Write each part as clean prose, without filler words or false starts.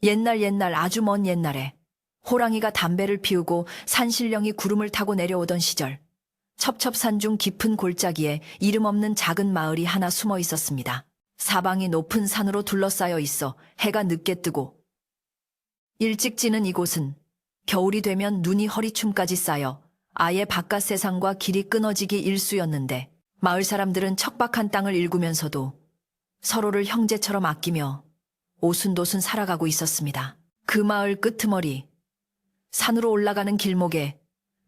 옛날 아주 먼 옛날에 호랑이가 담배를 피우고 산신령이 구름을 타고 내려오던 시절, 첩첩산 중 깊은 골짜기에 이름 없는 작은 마을이 하나 숨어 있었습니다. 사방이 높은 산으로 둘러싸여 있어 해가 늦게 뜨고 일찍 지는 이곳은 겨울이 되면 눈이 허리춤까지 쌓여 아예 바깥 세상과 길이 끊어지기 일쑤였는데, 마을 사람들은 척박한 땅을 일구면서도 서로를 형제처럼 아끼며 오순도순 살아가고 있었습니다. 그 마을 끄트머리, 산으로 올라가는 길목에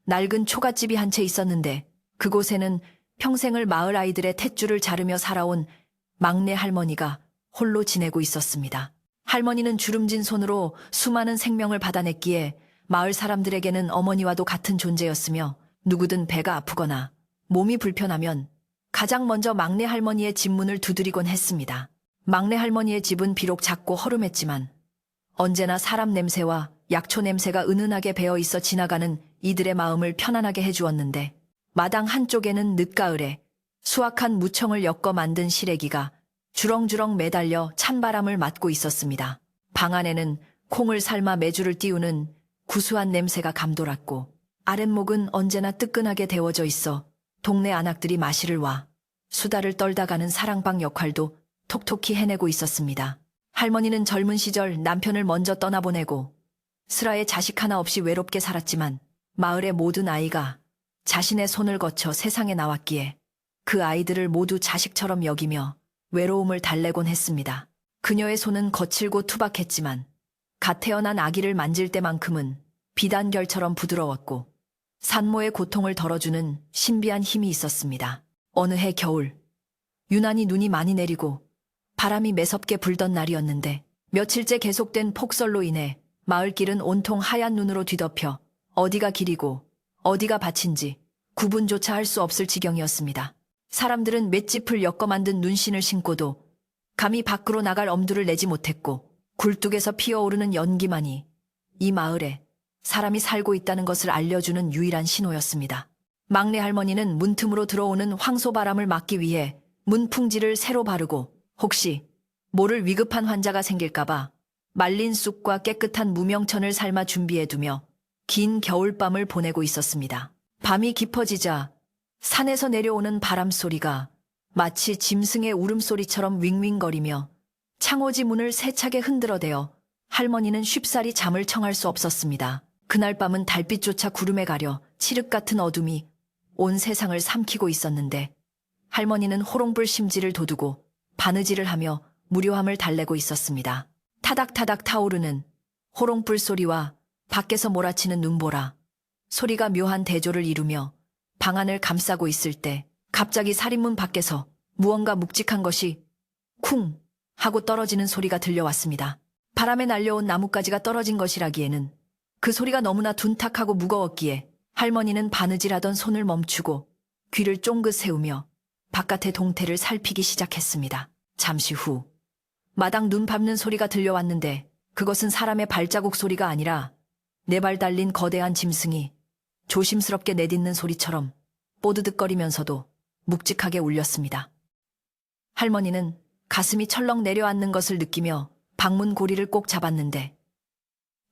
낡은 초가집이 한 채 있었는데, 그곳에는 평생을 마을 아이들의 탯줄을 자르며 살아온 막내 할머니가 홀로 지내고 있었습니다. 할머니는 주름진 손으로 수많은 생명을 받아냈기에 마을 사람들에게는 어머니와도 같은 존재였으며, 누구든 배가 아프거나 몸이 불편하면 가장 먼저 막내 할머니의 집 문을 두드리곤 했습니다. 막내 할머니의 집은 비록 작고 허름했지만 언제나 사람 냄새와 약초 냄새가 은은하게 배어 있어 지나가는 이들의 마음을 편안하게 해주었는데, 마당 한쪽에는 늦가을에 수확한 무청을 엮어 만든 시래기가 주렁주렁 매달려 찬바람을 맞고 있었습니다. 방 안에는 콩을 삶아 메주를 띄우는 구수한 냄새가 감돌았고, 아랫목은 언제나 뜨끈하게 데워져 있어 동네 아낙들이 마시를 와 수다를 떨다 가는 사랑방 역할도 톡톡히 해내고 있었습니다. 할머니는 젊은 시절 남편을 먼저 떠나보내고 슬하에 자식 하나 없이 외롭게 살았지만, 마을의 모든 아이가 자신의 손을 거쳐 세상에 나왔기에 그 아이들을 모두 자식처럼 여기며 외로움을 달래곤 했습니다. 그녀의 손은 거칠고 투박했지만 갓 태어난 아기를 만질 때만큼은 비단결처럼 부드러웠고, 산모의 고통을 덜어주는 신비한 힘이 있었습니다. 어느 해 겨울, 유난히 눈이 많이 내리고 바람이 매섭게 불던 날이었는데, 며칠째 계속된 폭설로 인해 마을길은 온통 하얀 눈으로 뒤덮여 어디가 길이고 어디가 밭인지 구분조차 할 수 없을 지경이었습니다. 사람들은 맷짚을 엮어 만든 눈신을 신고도 감히 밖으로 나갈 엄두를 내지 못했고, 굴뚝에서 피어오르는 연기만이 이 마을에 사람이 살고 있다는 것을 알려주는 유일한 신호였습니다. 막내 할머니는 문틈으로 들어오는 황소바람을 막기 위해 문풍지를 새로 바르고, 혹시 모를 위급한 환자가 생길까봐 말린 쑥과 깨끗한 무명천을 삶아 준비해두며 긴 겨울밤을 보내고 있었습니다. 밤이 깊어지자 산에서 내려오는 바람소리가 마치 짐승의 울음소리처럼 윙윙거리며 창호지 문을 세차게 흔들어대어 할머니는 쉽사리 잠을 청할 수 없었습니다. 그날 밤은 달빛조차 구름에 가려 칠흑 같은 어둠이 온 세상을 삼키고 있었는데, 할머니는 호롱불 심지를 돋우고 바느질을 하며 무료함을 달래고 있었습니다. 타닥타닥 타오르는 호롱불 소리와 밖에서 몰아치는 눈보라 소리가 묘한 대조를 이루며 방안을 감싸고 있을 때, 갑자기 살인문 밖에서 무언가 묵직한 것이 쿵 하고 떨어지는 소리가 들려왔습니다. 바람에 날려온 나뭇가지가 떨어진 것이라기에는 그 소리가 너무나 둔탁하고 무거웠기에 할머니는 바느질하던 손을 멈추고 귀를 쫑긋 세우며 바깥의 동태를 살피기 시작했습니다. 잠시 후 마당 눈 밟는 소리가 들려왔는데, 그것은 사람의 발자국 소리가 아니라 네 발 달린 거대한 짐승이 조심스럽게 내딛는 소리처럼 뽀드득거리면서도 묵직하게 울렸습니다. 할머니는 가슴이 철렁 내려앉는 것을 느끼며 방문 고리를 꼭 잡았는데,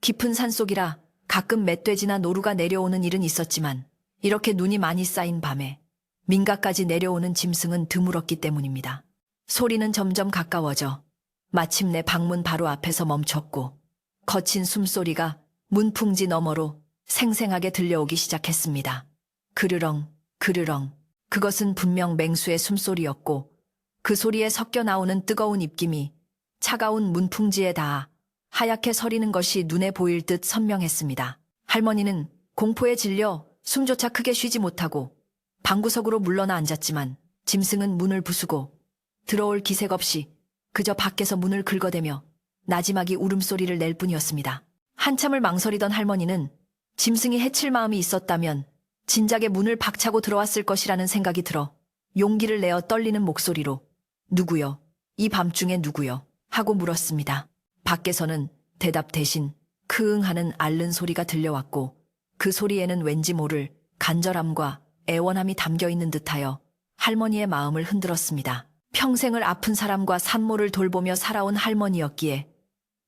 깊은 산속이라 가끔 멧돼지나 노루가 내려오는 일은 있었지만 이렇게 눈이 많이 쌓인 밤에 민가까지 내려오는 짐승은 드물었기 때문입니다. 소리는 점점 가까워져 마침내 방문 바로 앞에서 멈췄고, 거친 숨소리가 문풍지 너머로 생생하게 들려오기 시작했습니다. 그르렁, 그르렁. 그것은 분명 맹수의 숨소리였고, 그 소리에 섞여 나오는 뜨거운 입김이 차가운 문풍지에 닿아 하얗게 서리는 것이 눈에 보일 듯 선명했습니다. 할머니는 공포에 질려 숨조차 크게 쉬지 못하고 방구석으로 물러나 앉았지만, 짐승은 문을 부수고 들어올 기색 없이 그저 밖에서 문을 긁어대며 나지막이 울음소리를 낼 뿐이었습니다. 한참을 망설이던 할머니는 짐승이 해칠 마음이 있었다면 진작에 문을 박차고 들어왔을 것이라는 생각이 들어 용기를 내어 떨리는 목소리로 "누구요? 이 밤중에 누구요?" 하고 물었습니다. 밖에서는 대답 대신 크응 하는 앓는 소리가 들려왔고, 그 소리에는 왠지 모를 간절함과 애원함이 담겨있는 듯하여 할머니의 마음을 흔들었습니다. 평생을 아픈 사람과 산모를 돌보며 살아온 할머니였기에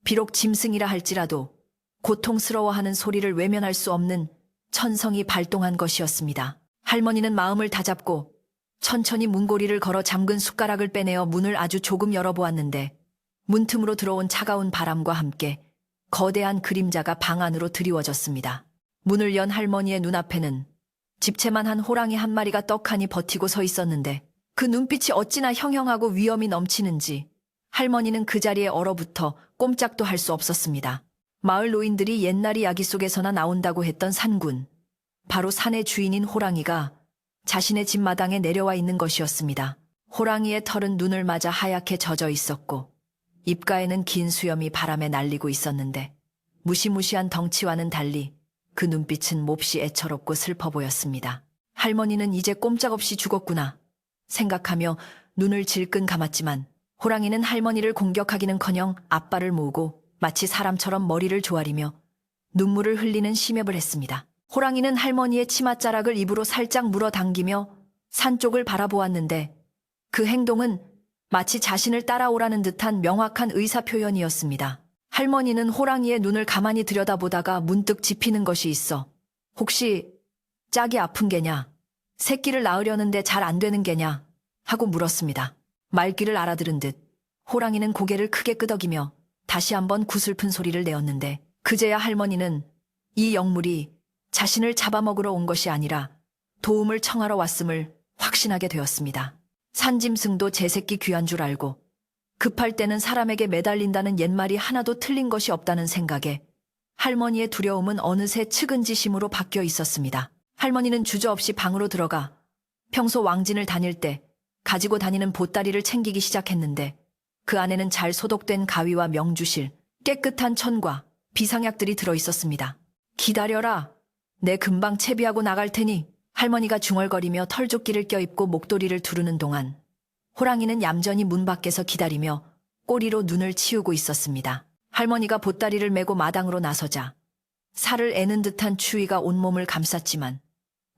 비록 짐승이라 할지라도 고통스러워하는 소리를 외면할 수 없는 천성이 발동한 것이었습니다. 할머니는 마음을 다잡고 천천히 문고리를 걸어 잠근 숟가락을 빼내어 문을 아주 조금 열어보았는데 문틈으로 들어온 차가운 바람과 함께 거대한 그림자가 방 안으로 드리워졌습니다. 문을 연 할머니의 눈앞에는 집채만 한 호랑이 한 마리가 떡하니 버티고 서 있었는데 그 눈빛이 어찌나 형형하고 위엄이 넘치는지 할머니는 그 자리에 얼어붙어 꼼짝도 할 수 없었습니다. 마을 노인들이 옛날 이야기 속에서나 나온다고 했던 산군, 바로 산의 주인인 호랑이가 자신의 집 마당에 내려와 있는 것이었습니다. 호랑이의 털은 눈을 맞아 하얗게 젖어 있었고 입가에는 긴 수염이 바람에 날리고 있었는데 무시무시한 덩치와는 달리 그 눈빛은 몹시 애처롭고 슬퍼 보였습니다. 할머니는 이제 꼼짝없이 죽었구나 생각하며 눈을 질끈 감았지만 호랑이는 할머니를 공격하기는커녕 앞발을 모으고 마치 사람처럼 머리를 조아리며 눈물을 흘리는 심협을 했습니다. 호랑이는 할머니의 치맛자락을 입으로 살짝 물어당기며 산 쪽을 바라보았는데 그 행동은 마치 자신을 따라오라는 듯한 명확한 의사표현이었습니다. 할머니는 호랑이의 눈을 가만히 들여다보다가 문득 짚히는 것이 있어 혹시 짝이 아픈 게냐? 새끼를 낳으려는데 잘 안 되는 게냐? 하고 물었습니다. 말귀를 알아들은 듯 호랑이는 고개를 크게 끄덕이며 다시 한번 구슬픈 소리를 내었는데 그제야 할머니는 이 영물이 자신을 잡아먹으러 온 것이 아니라 도움을 청하러 왔음을 확신하게 되었습니다. 산짐승도 제 새끼 귀한 줄 알고 급할 때는 사람에게 매달린다는 옛말이 하나도 틀린 것이 없다는 생각에 할머니의 두려움은 어느새 측은지심으로 바뀌어 있었습니다. 할머니는 주저없이 방으로 들어가 평소 왕진을 다닐 때 가지고 다니는 보따리를 챙기기 시작했는데 그 안에는 잘 소독된 가위와 명주실, 깨끗한 천과 비상약들이 들어있었습니다. 기다려라. 내 금방 채비하고 나갈 테니 할머니가 중얼거리며 털조끼를 껴입고 목도리를 두르는 동안 호랑이는 얌전히 문 밖에서 기다리며 꼬리로 눈을 치우고 있었습니다. 할머니가 보따리를 메고 마당으로 나서자 살을 애는 듯한 추위가 온몸을 감쌌지만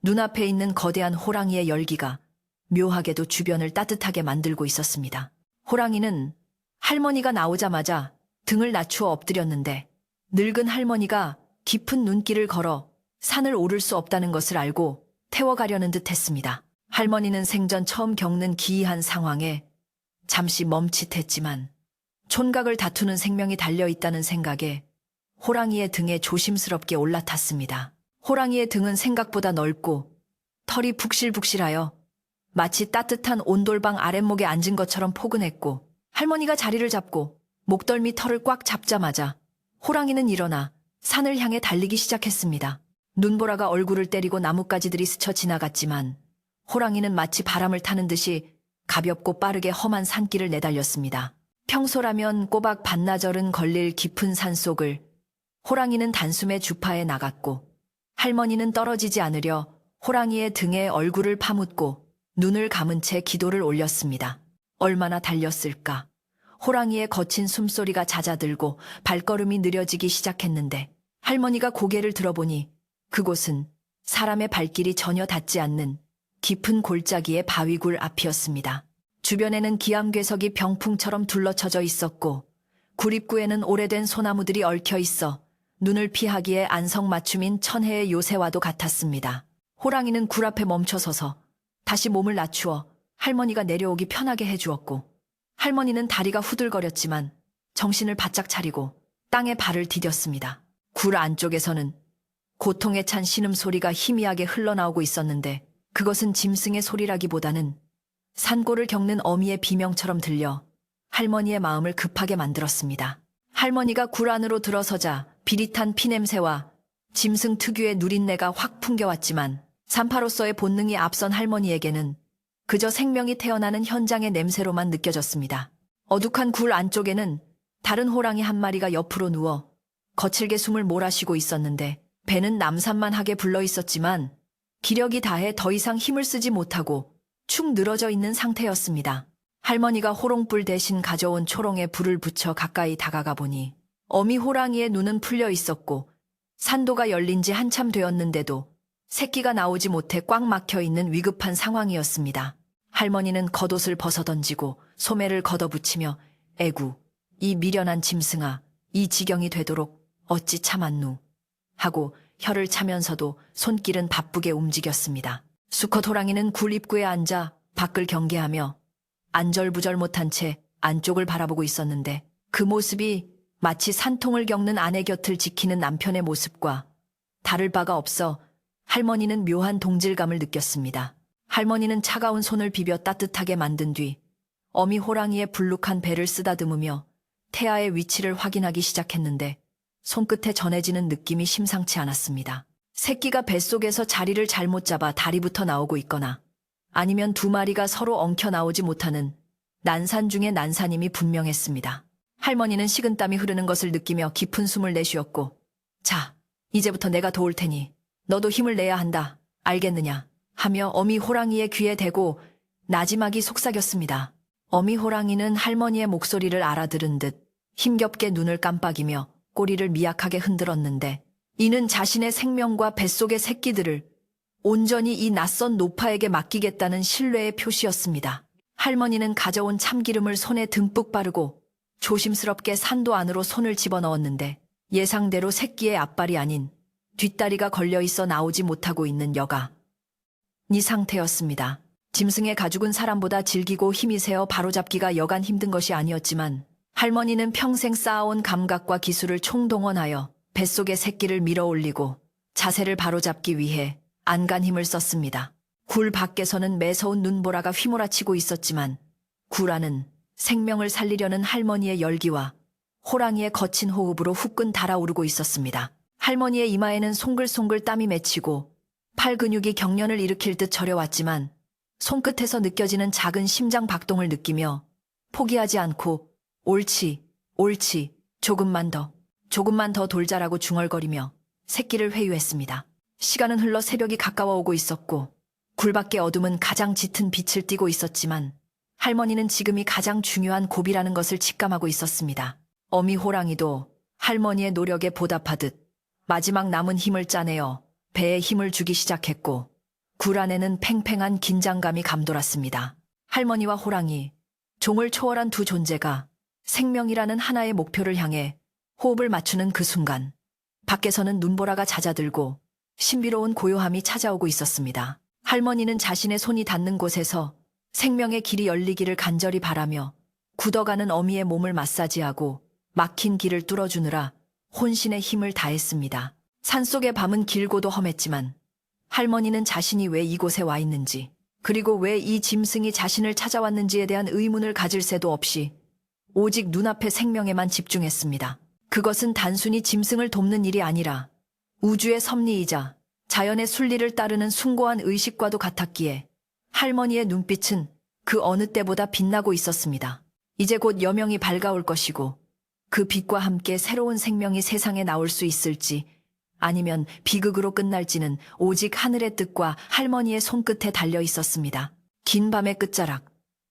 눈앞에 있는 거대한 호랑이의 열기가 묘하게도 주변을 따뜻하게 만들고 있었습니다. 호랑이는 할머니가 나오자마자 등을 낮추어 엎드렸는데 늙은 할머니가 깊은 눈길을 걸어 산을 오를 수 없다는 것을 알고 태워가려는 듯 했습니다. 할머니는 생전 처음 겪는 기이한 상황에 잠시 멈칫했지만 촌각을 다투는 생명이 달려있다는 생각에 호랑이의 등에 조심스럽게 올라탔습니다. 호랑이의 등은 생각보다 넓고 털이 북실북실하여 마치 따뜻한 온돌방 아랫목에 앉은 것처럼 포근했고 할머니가 자리를 잡고 목덜미 털을 꽉 잡자마자 호랑이는 일어나 산을 향해 달리기 시작했습니다. 눈보라가 얼굴을 때리고 나뭇가지들이 스쳐 지나갔지만 호랑이는 마치 바람을 타는 듯이 가볍고 빠르게 험한 산길을 내달렸습니다. 평소라면 꼬박 반나절은 걸릴 깊은 산속을 호랑이는 단숨에 주파해 나갔고 할머니는 떨어지지 않으려 호랑이의 등에 얼굴을 파묻고 눈을 감은 채 기도를 올렸습니다. 얼마나 달렸을까? 호랑이의 거친 숨소리가 잦아들고 발걸음이 느려지기 시작했는데 할머니가 고개를 들어보니 그곳은 사람의 발길이 전혀 닿지 않는 깊은 골짜기의 바위굴 앞이었습니다. 주변에는 기암괴석이 병풍처럼 둘러쳐져 있었고 굴 입구에는 오래된 소나무들이 얽혀 있어 눈을 피하기에 안성맞춤인 천혜의 요새와도 같았습니다. 호랑이는 굴 앞에 멈춰서서 다시 몸을 낮추어 할머니가 내려오기 편하게 해주었고 할머니는 다리가 후들거렸지만 정신을 바짝 차리고 땅에 발을 디뎠습니다. 굴 안쪽에서는 고통에 찬 신음소리가 희미하게 흘러나오고 있었는데 그것은 짐승의 소리라기보다는 산고를 겪는 어미의 비명처럼 들려 할머니의 마음을 급하게 만들었습니다. 할머니가 굴 안으로 들어서자 비릿한 피냄새와 짐승 특유의 누린내가 확 풍겨왔지만 산파로서의 본능이 앞선 할머니에게는 그저 생명이 태어나는 현장의 냄새로만 느껴졌습니다. 어둑한 굴 안쪽에는 다른 호랑이 한 마리가 옆으로 누워 거칠게 숨을 몰아쉬고 있었는데 배는 남산만하게 불러 있었지만 기력이 다해 더 이상 힘을 쓰지 못하고 축 늘어져 있는 상태였습니다. 할머니가 호롱불 대신 가져온 초롱에 불을 붙여 가까이 다가가 보니 어미 호랑이의 눈은 풀려 있었고 산도가 열린 지 한참 되었는데도 새끼가 나오지 못해 꽉 막혀 있는 위급한 상황이었습니다. 할머니는 겉옷을 벗어던지고 소매를 걷어붙이며 에구, 이 미련한 짐승아, 이 지경이 되도록 어찌 참았누 하고 혀를 차면서도 손길은 바쁘게 움직였습니다. 수컷 호랑이는 굴 입구에 앉아 밖을 경계하며 안절부절 못한 채 안쪽을 바라보고 있었는데 그 모습이 마치 산통을 겪는 아내 곁을 지키는 남편의 모습과 다를 바가 없어 할머니는 묘한 동질감을 느꼈습니다. 할머니는 차가운 손을 비벼 따뜻하게 만든 뒤 어미 호랑이의 불룩한 배를 쓰다듬으며 태아의 위치를 확인하기 시작했는데 손끝에 전해지는 느낌이 심상치 않았습니다. 새끼가 뱃속에서 자리를 잘못 잡아 다리부터 나오고 있거나 아니면 두 마리가 서로 엉켜 나오지 못하는 난산 중의 난산임이 분명했습니다. 할머니는 식은땀이 흐르는 것을 느끼며 깊은 숨을 내쉬었고 자, 이제부터 내가 도울 테니 너도 힘을 내야 한다. 알겠느냐? 하며 어미 호랑이의 귀에 대고 나지막이 속삭였습니다. 어미 호랑이는 할머니의 목소리를 알아들은 듯 힘겹게 눈을 깜빡이며 꼬리를 미약하게 흔들었는데 이는 자신의 생명과 뱃속의 새끼들을 온전히 이 낯선 노파에게 맡기겠다는 신뢰의 표시였습니다. 할머니는 가져온 참기름을 손에 듬뿍 바르고 조심스럽게 산도 안으로 손을 집어넣었는데 예상대로 새끼의 앞발이 아닌 뒷다리가 걸려있어 나오지 못하고 있는 여가 이 상태였습니다. 짐승의 가죽은 사람보다 질기고 힘이 세어 바로잡기가 여간 힘든 것이 아니었지만 할머니는 평생 쌓아온 감각과 기술을 총동원하여 뱃속의 새끼를 밀어올리고 자세를 바로잡기 위해 안간 힘을 썼습니다. 굴 밖에서는 매서운 눈보라가 휘몰아치고 있었지만 굴 안은 생명을 살리려는 할머니의 열기와 호랑이의 거친 호흡으로 후끈 달아오르고 있었습니다. 할머니의 이마에는 송글송글 땀이 맺히고 팔 근육이 경련을 일으킬 듯 저려왔지만 손끝에서 느껴지는 작은 심장 박동을 느끼며 포기하지 않고 옳지, 옳지, 조금만 더 돌자라고 중얼거리며 새끼를 회유했습니다. 시간은 흘러 새벽이 가까워 오고 있었고 굴밖의 어둠은 가장 짙은 빛을 띠고 있었지만 할머니는 지금이 가장 중요한 고비라는 것을 직감하고 있었습니다. 어미 호랑이도 할머니의 노력에 보답하듯 마지막 남은 힘을 짜내어 배에 힘을 주기 시작했고 굴 안에는 팽팽한 긴장감이 감돌았습니다. 할머니와 호랑이, 종을 초월한 두 존재가 생명이라는 하나의 목표를 향해 호흡을 맞추는 그 순간 밖에서는 눈보라가 잦아들고 신비로운 고요함이 찾아오고 있었습니다. 할머니는 자신의 손이 닿는 곳에서 생명의 길이 열리기를 간절히 바라며 굳어가는 어미의 몸을 마사지하고 막힌 길을 뚫어주느라 혼신의 힘을 다했습니다. 산속의 밤은 길고도 험했지만 할머니는 자신이 왜 이곳에 와 있는지 그리고 왜 이 짐승이 자신을 찾아왔는지에 대한 의문을 가질 새도 없이 오직 눈앞의 생명에만 집중했습니다. 그것은 단순히 짐승을 돕는 일이 아니라 우주의 섭리이자 자연의 순리를 따르는 숭고한 의식과도 같았기에 할머니의 눈빛은 그 어느 때보다 빛나고 있었습니다. 이제 곧 여명이 밝아올 것이고 그 빛과 함께 새로운 생명이 세상에 나올 수 있을지 아니면 비극으로 끝날지는 오직 하늘의 뜻과 할머니의 손끝에 달려 있었습니다. 긴 밤의 끝자락,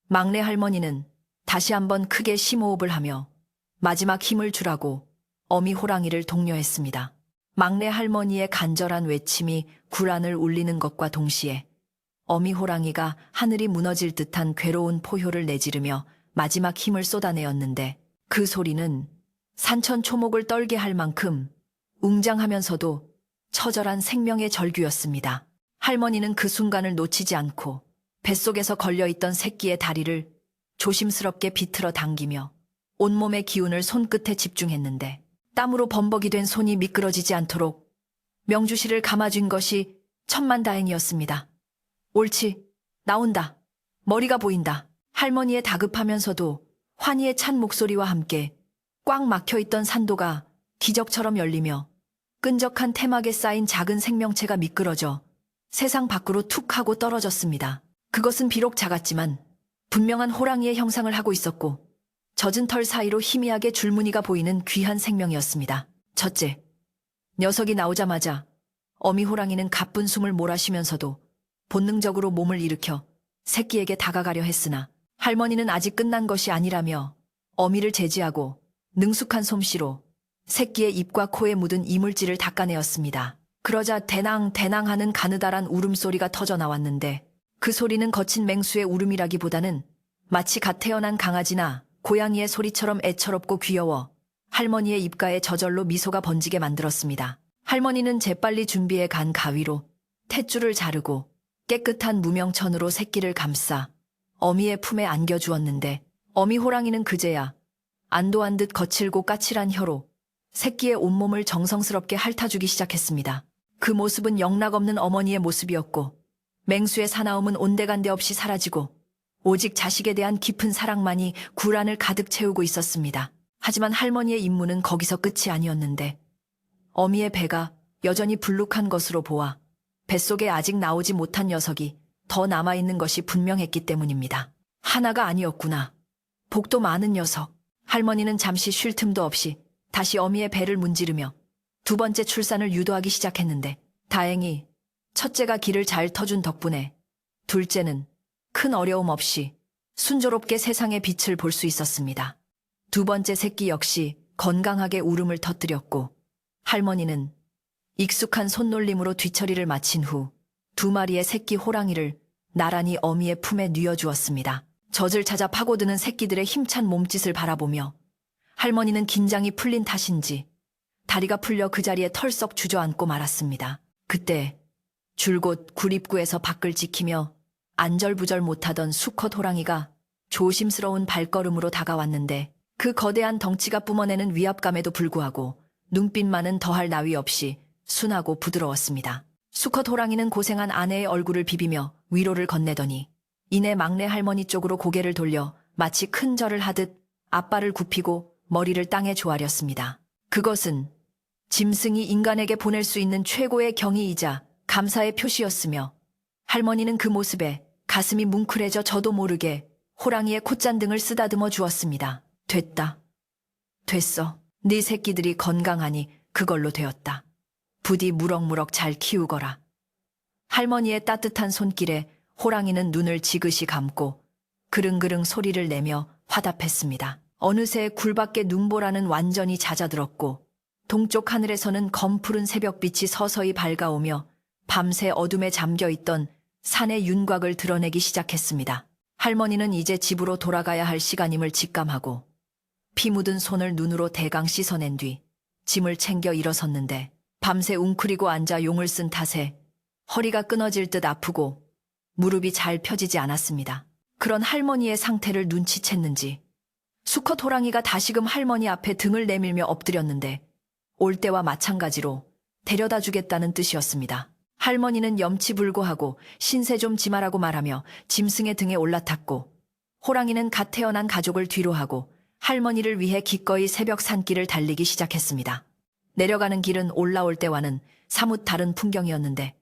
막내 할머니는 다시 한번 크게 심호흡을 하며 마지막 힘을 주라고 어미 호랑이를 독려했습니다. 막내 할머니의 간절한 외침이 굴 안을 울리는 것과 동시에 어미 호랑이가 하늘이 무너질 듯한 괴로운 포효를 내지르며 마지막 힘을 쏟아내었는데 그 소리는 산천초목을 떨게 할 만큼 웅장하면서도 처절한 생명의 절규였습니다. 할머니는 그 순간을 놓치지 않고 뱃속에서 걸려있던 새끼의 다리를 조심스럽게 비틀어 당기며 온몸의 기운을 손끝에 집중했는데 땀으로 범벅이 된 손이 미끄러지지 않도록 명주실을 감아준 것이 천만다행이었습니다. 옳지, 나온다. 머리가 보인다. 할머니의 다급하면서도 환희에 찬 목소리와 함께 꽉 막혀있던 산도가 기적처럼 열리며 끈적한 태막에 쌓인 작은 생명체가 미끄러져 세상 밖으로 툭 하고 떨어졌습니다. 그것은 비록 작았지만 분명한 호랑이의 형상을 하고 있었고 젖은 털 사이로 희미하게 줄무늬가 보이는 귀한 생명이었습니다. 첫째, 녀석이 나오자마자 어미 호랑이는 가쁜 숨을 몰아쉬면서도 본능적으로 몸을 일으켜 새끼에게 다가가려 했으나 할머니는 아직 끝난 것이 아니라며 어미를 제지하고 능숙한 솜씨로 새끼의 입과 코에 묻은 이물질을 닦아내었습니다. 그러자 대낭대낭 하는 가느다란 울음소리가 터져 나왔는데 그 소리는 거친 맹수의 울음이라기보다는 마치 갓 태어난 강아지나 고양이의 소리처럼 애처롭고 귀여워 할머니의 입가에 저절로 미소가 번지게 만들었습니다. 할머니는 재빨리 준비해 간 가위로 탯줄을 자르고 깨끗한 무명천으로 새끼를 감싸 어미의 품에 안겨주었는데 어미 호랑이는 그제야 안도한 듯 거칠고 까칠한 혀로 새끼의 온몸을 정성스럽게 핥아주기 시작했습니다. 그 모습은 영락없는 어머니의 모습이었고 맹수의 사나움은 온데간데 없이 사라지고 오직 자식에 대한 깊은 사랑만이 구란을 가득 채우고 있었습니다. 하지만 할머니의 임무는 거기서 끝이 아니었는데 어미의 배가 여전히 불룩한 것으로 보아 뱃속에 아직 나오지 못한 녀석이 더 남아있는 것이 분명했기 때문입니다. 하나가 아니었구나. 복도 많은 녀석. 할머니는 잠시 쉴 틈도 없이 다시 어미의 배를 문지르며 두 번째 출산을 유도하기 시작했는데 다행히 첫째가 기를 잘 터준 덕분에 둘째는 큰 어려움 없이 순조롭게 세상의 빛을 볼 수 있었습니다. 두 번째 새끼 역시 건강하게 울음을 터뜨렸고 할머니는 익숙한 손놀림으로 뒤처리를 마친 후 두 마리의 새끼 호랑이를 나란히 어미의 품에 뉘어주었습니다. 젖을 찾아 파고드는 새끼들의 힘찬 몸짓을 바라보며 할머니는 긴장이 풀린 탓인지 다리가 풀려 그 자리에 털썩 주저앉고 말았습니다. 그때 줄곧 굴입구에서 밖을 지키며 안절부절 못하던 수컷 호랑이가 조심스러운 발걸음으로 다가왔는데 그 거대한 덩치가 뿜어내는 위압감에도 불구하고 눈빛만은 더할 나위 없이 순하고 부드러웠습니다. 수컷 호랑이는 고생한 아내의 얼굴을 비비며 위로를 건네더니 이내 막내 할머니 쪽으로 고개를 돌려 마치 큰 절을 하듯 앞발을 굽히고 머리를 땅에 조아렸습니다. 그것은 짐승이 인간에게 보낼 수 있는 최고의 경의이자 감사의 표시였으며 할머니는 그 모습에 가슴이 뭉클해져 저도 모르게 호랑이의 콧잔등을 쓰다듬어 주었습니다. 됐다. 됐어. 네 새끼들이 건강하니 그걸로 되었다. 부디 무럭무럭 잘 키우거라. 할머니의 따뜻한 손길에 호랑이는 눈을 지그시 감고 그릉그릉 소리를 내며 화답했습니다. 어느새 굴밖에 눈보라는 완전히 잦아들었고 동쪽 하늘에서는 검푸른 새벽빛이 서서히 밝아오며 밤새 어둠에 잠겨있던 산의 윤곽을 드러내기 시작했습니다. 할머니는 이제 집으로 돌아가야 할 시간임을 직감하고 피 묻은 손을 눈으로 대강 씻어낸 뒤 짐을 챙겨 일어섰는데 밤새 웅크리고 앉아 용을 쓴 탓에 허리가 끊어질 듯 아프고 무릎이 잘 펴지지 않았습니다. 그런 할머니의 상태를 눈치챘는지 수컷 호랑이가 다시금 할머니 앞에 등을 내밀며 엎드렸는데 올 때와 마찬가지로 데려다 주겠다는 뜻이었습니다. 할머니는 염치불고하고 신세 좀 지마라고 말하며 짐승의 등에 올라탔고 호랑이는 갓 태어난 가족을 뒤로하고 할머니를 위해 기꺼이 새벽 산길을 달리기 시작했습니다. 내려가는 길은 올라올 때와는 사뭇 다른 풍경이었는데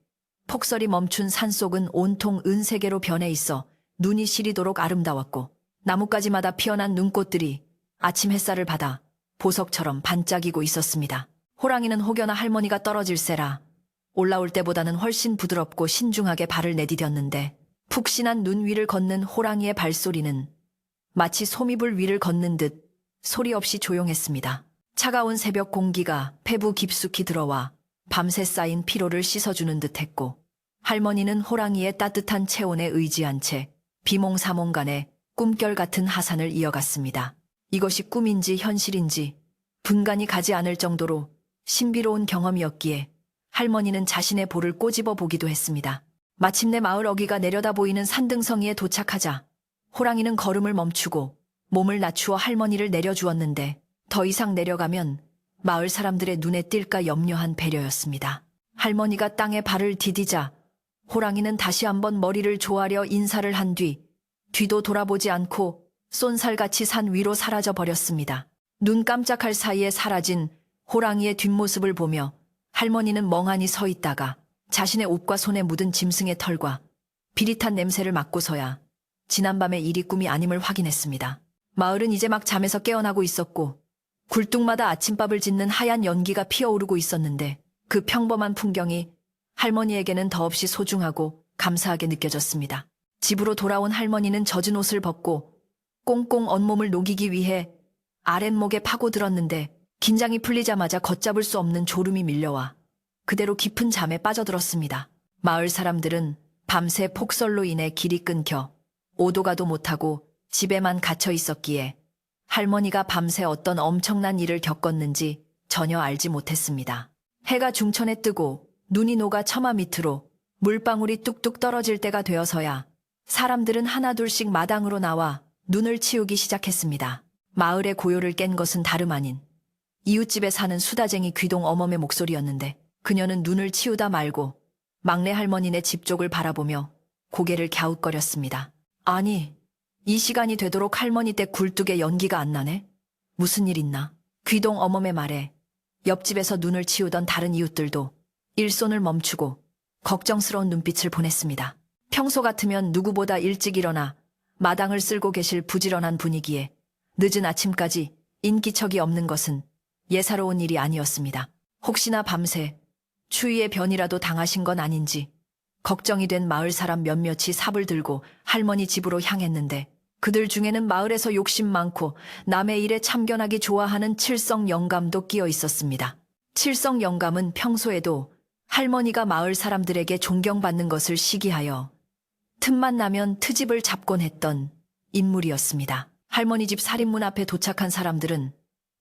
폭설이 멈춘 산속은 온통 은세계로 변해 있어 눈이 시리도록 아름다웠고 나뭇가지마다 피어난 눈꽃들이 아침 햇살을 받아 보석처럼 반짝이고 있었습니다. 호랑이는 혹여나 할머니가 떨어질세라 올라올 때보다는 훨씬 부드럽고 신중하게 발을 내디뎠는데 푹신한 눈 위를 걷는 호랑이의 발소리는 마치 소미불 위를 걷는 듯 소리 없이 조용했습니다. 차가운 새벽 공기가 폐부 깊숙이 들어와 밤새 쌓인 피로를 씻어주는 듯했고 할머니는 호랑이의 따뜻한 체온에 의지한 채 비몽사몽간에 꿈결 같은 하산을 이어갔습니다. 이것이 꿈인지 현실인지 분간이 가지 않을 정도로 신비로운 경험이었기에 할머니는 자신의 볼을 꼬집어 보기도 했습니다. 마침내 마을 어귀가 내려다 보이는 산등성이에 도착하자 호랑이는 걸음을 멈추고 몸을 낮추어 할머니를 내려주었는데 더 이상 내려가면 마을 사람들의 눈에 띌까 염려한 배려였습니다. 할머니가 땅에 발을 디디자 호랑이는 다시 한번 머리를 조아려 인사를 한 뒤도 돌아보지 않고 쏜살같이 산 위로 사라져 버렸습니다. 눈 깜짝할 사이에 사라진 호랑이의 뒷모습을 보며 할머니는 멍하니 서 있다가 자신의 옷과 손에 묻은 짐승의 털과 비릿한 냄새를 맡고서야 지난밤의 일이 꿈이 아님을 확인했습니다. 마을은 이제 막 잠에서 깨어나고 있었고 굴뚝마다 아침밥을 짓는 하얀 연기가 피어오르고 있었는데 그 평범한 풍경이 할머니에게는 더없이 소중하고 감사하게 느껴졌습니다. 집으로 돌아온 할머니는 젖은 옷을 벗고 꽁꽁 온몸을 녹이기 위해 아랫목에 파고들었는데 긴장이 풀리자마자 걷잡을 수 없는 졸음이 밀려와 그대로 깊은 잠에 빠져들었습니다. 마을 사람들은 밤새 폭설로 인해 길이 끊겨 오도 가도 못하고 집에만 갇혀 있었기에 할머니가 밤새 어떤 엄청난 일을 겪었는지 전혀 알지 못했습니다. 해가 중천에 뜨고 눈이 녹아 처마 밑으로 물방울이 뚝뚝 떨어질 때가 되어서야 사람들은 하나둘씩 마당으로 나와 눈을 치우기 시작했습니다. 마을의 고요를 깬 것은 다름 아닌 이웃집에 사는 수다쟁이 귀동 어멈의 목소리였는데 그녀는 눈을 치우다 말고 막내 할머니네 집 쪽을 바라보며 고개를 갸웃거렸습니다. 아니, 이 시간이 되도록 할머니 댁 굴뚝에 연기가 안 나네? 무슨 일 있나? 귀동 어멈의 말에 옆집에서 눈을 치우던 다른 이웃들도 일손을 멈추고 걱정스러운 눈빛을 보냈습니다. 평소 같으면 누구보다 일찍 일어나 마당을 쓸고 계실 부지런한 분위기에 늦은 아침까지 인기척이 없는 것은 예사로운 일이 아니었습니다. 혹시나 밤새 추위의 변이라도 당하신 건 아닌지 걱정이 된 마을 사람 몇몇이 삽을 들고 할머니 집으로 향했는데 그들 중에는 마을에서 욕심 많고 남의 일에 참견하기 좋아하는 칠성 영감도 끼어 있었습니다. 칠성 영감은 평소에도 할머니가 마을 사람들에게 존경받는 것을 시기하여 틈만 나면 트집을 잡곤 했던 인물이었습니다. 할머니 집 살인문 앞에 도착한 사람들은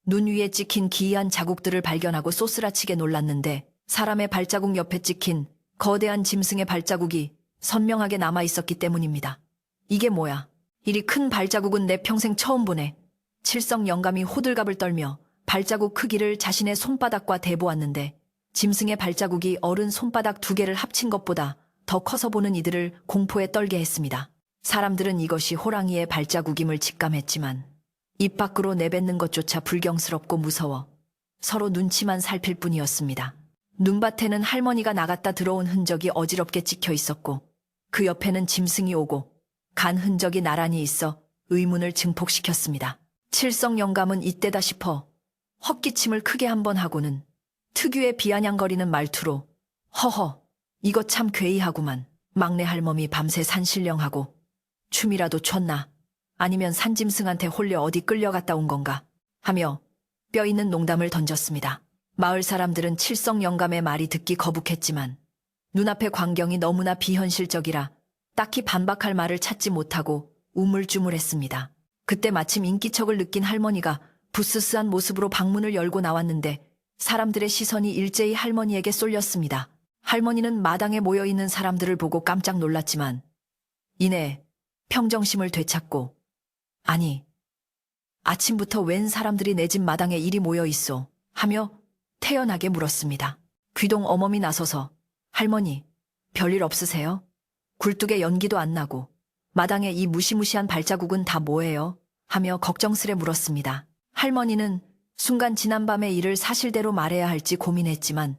눈 위에 찍힌 기이한 자국들을 발견하고 쏘스라치게 놀랐는데 사람의 발자국 옆에 찍힌 거대한 짐승의 발자국이 선명하게 남아 있었기 때문입니다. 이게 뭐야? 이리 큰 발자국은 내 평생 처음 보네. 칠성 영감이 호들갑을 떨며 발자국 크기를 자신의 손바닥과 대보았는데 짐승의 발자국이 어른 손바닥 2개를 합친 것보다 더 커서 보는 이들을 공포에 떨게 했습니다. 사람들은 이것이 호랑이의 발자국임을 직감했지만 입 밖으로 내뱉는 것조차 불경스럽고 무서워 서로 눈치만 살필 뿐이었습니다. 눈밭에는 할머니가 나갔다 들어온 흔적이 어지럽게 찍혀 있었고 그 옆에는 짐승이 오고 간 흔적이 나란히 있어 의문을 증폭시켰습니다. 칠성 영감은 이때다 싶어 헛기침을 크게 한번 하고는 특유의 비아냥거리는 말투로 허허, 이거 참 괴이하구만. 막내 할멈이 밤새 산신령하고 춤이라도 췄나? 아니면 산짐승한테 홀려 어디 끌려갔다 온 건가? 하며 뼈 있는 농담을 던졌습니다. 마을 사람들은 칠성 영감의 말이 듣기 거북했지만 눈앞의 광경이 너무나 비현실적이라 딱히 반박할 말을 찾지 못하고 우물쭈물했습니다. 그때 마침 인기척을 느낀 할머니가 부스스한 모습으로 방문을 열고 나왔는데 사람들의 시선이 일제히 할머니에게 쏠렸습니다. 할머니는 마당에 모여있는 사람들을 보고 깜짝 놀랐지만 이내 평정심을 되찾고 아니, 아침부터 웬 사람들이 내 집 마당에 이리 모여 있어? 하며 태연하게 물었습니다. 귀동 어멈이 나서서 할머니, 별일 없으세요? 굴뚝에 연기도 안 나고 마당에 이 무시무시한 발자국은 다 뭐예요? 하며 걱정스레 물었습니다. 할머니는 순간 지난밤의 일을 사실대로 말해야 할지 고민했지만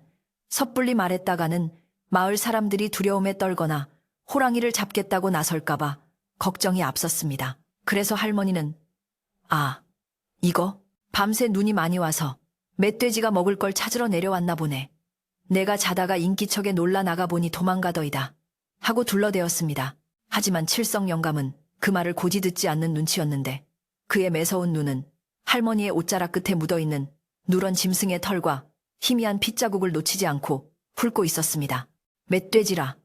섣불리 말했다가는 마을 사람들이 두려움에 떨거나 호랑이를 잡겠다고 나설까봐 걱정이 앞섰습니다. 그래서 할머니는 아, 이거? 밤새 눈이 많이 와서 멧돼지가 먹을 걸 찾으러 내려왔나 보네. 내가 자다가 인기척에 놀라 나가 보니 도망가더이다. 하고 둘러대었습니다. 하지만 칠성 영감은 그 말을 고지 듣지 않는 눈치였는데 그의 매서운 눈은 할머니의 옷자락 끝에 묻어있는 누런 짐승의 털과 희미한 핏자국을 놓치지 않고 훑고 있었습니다. 멧돼지라.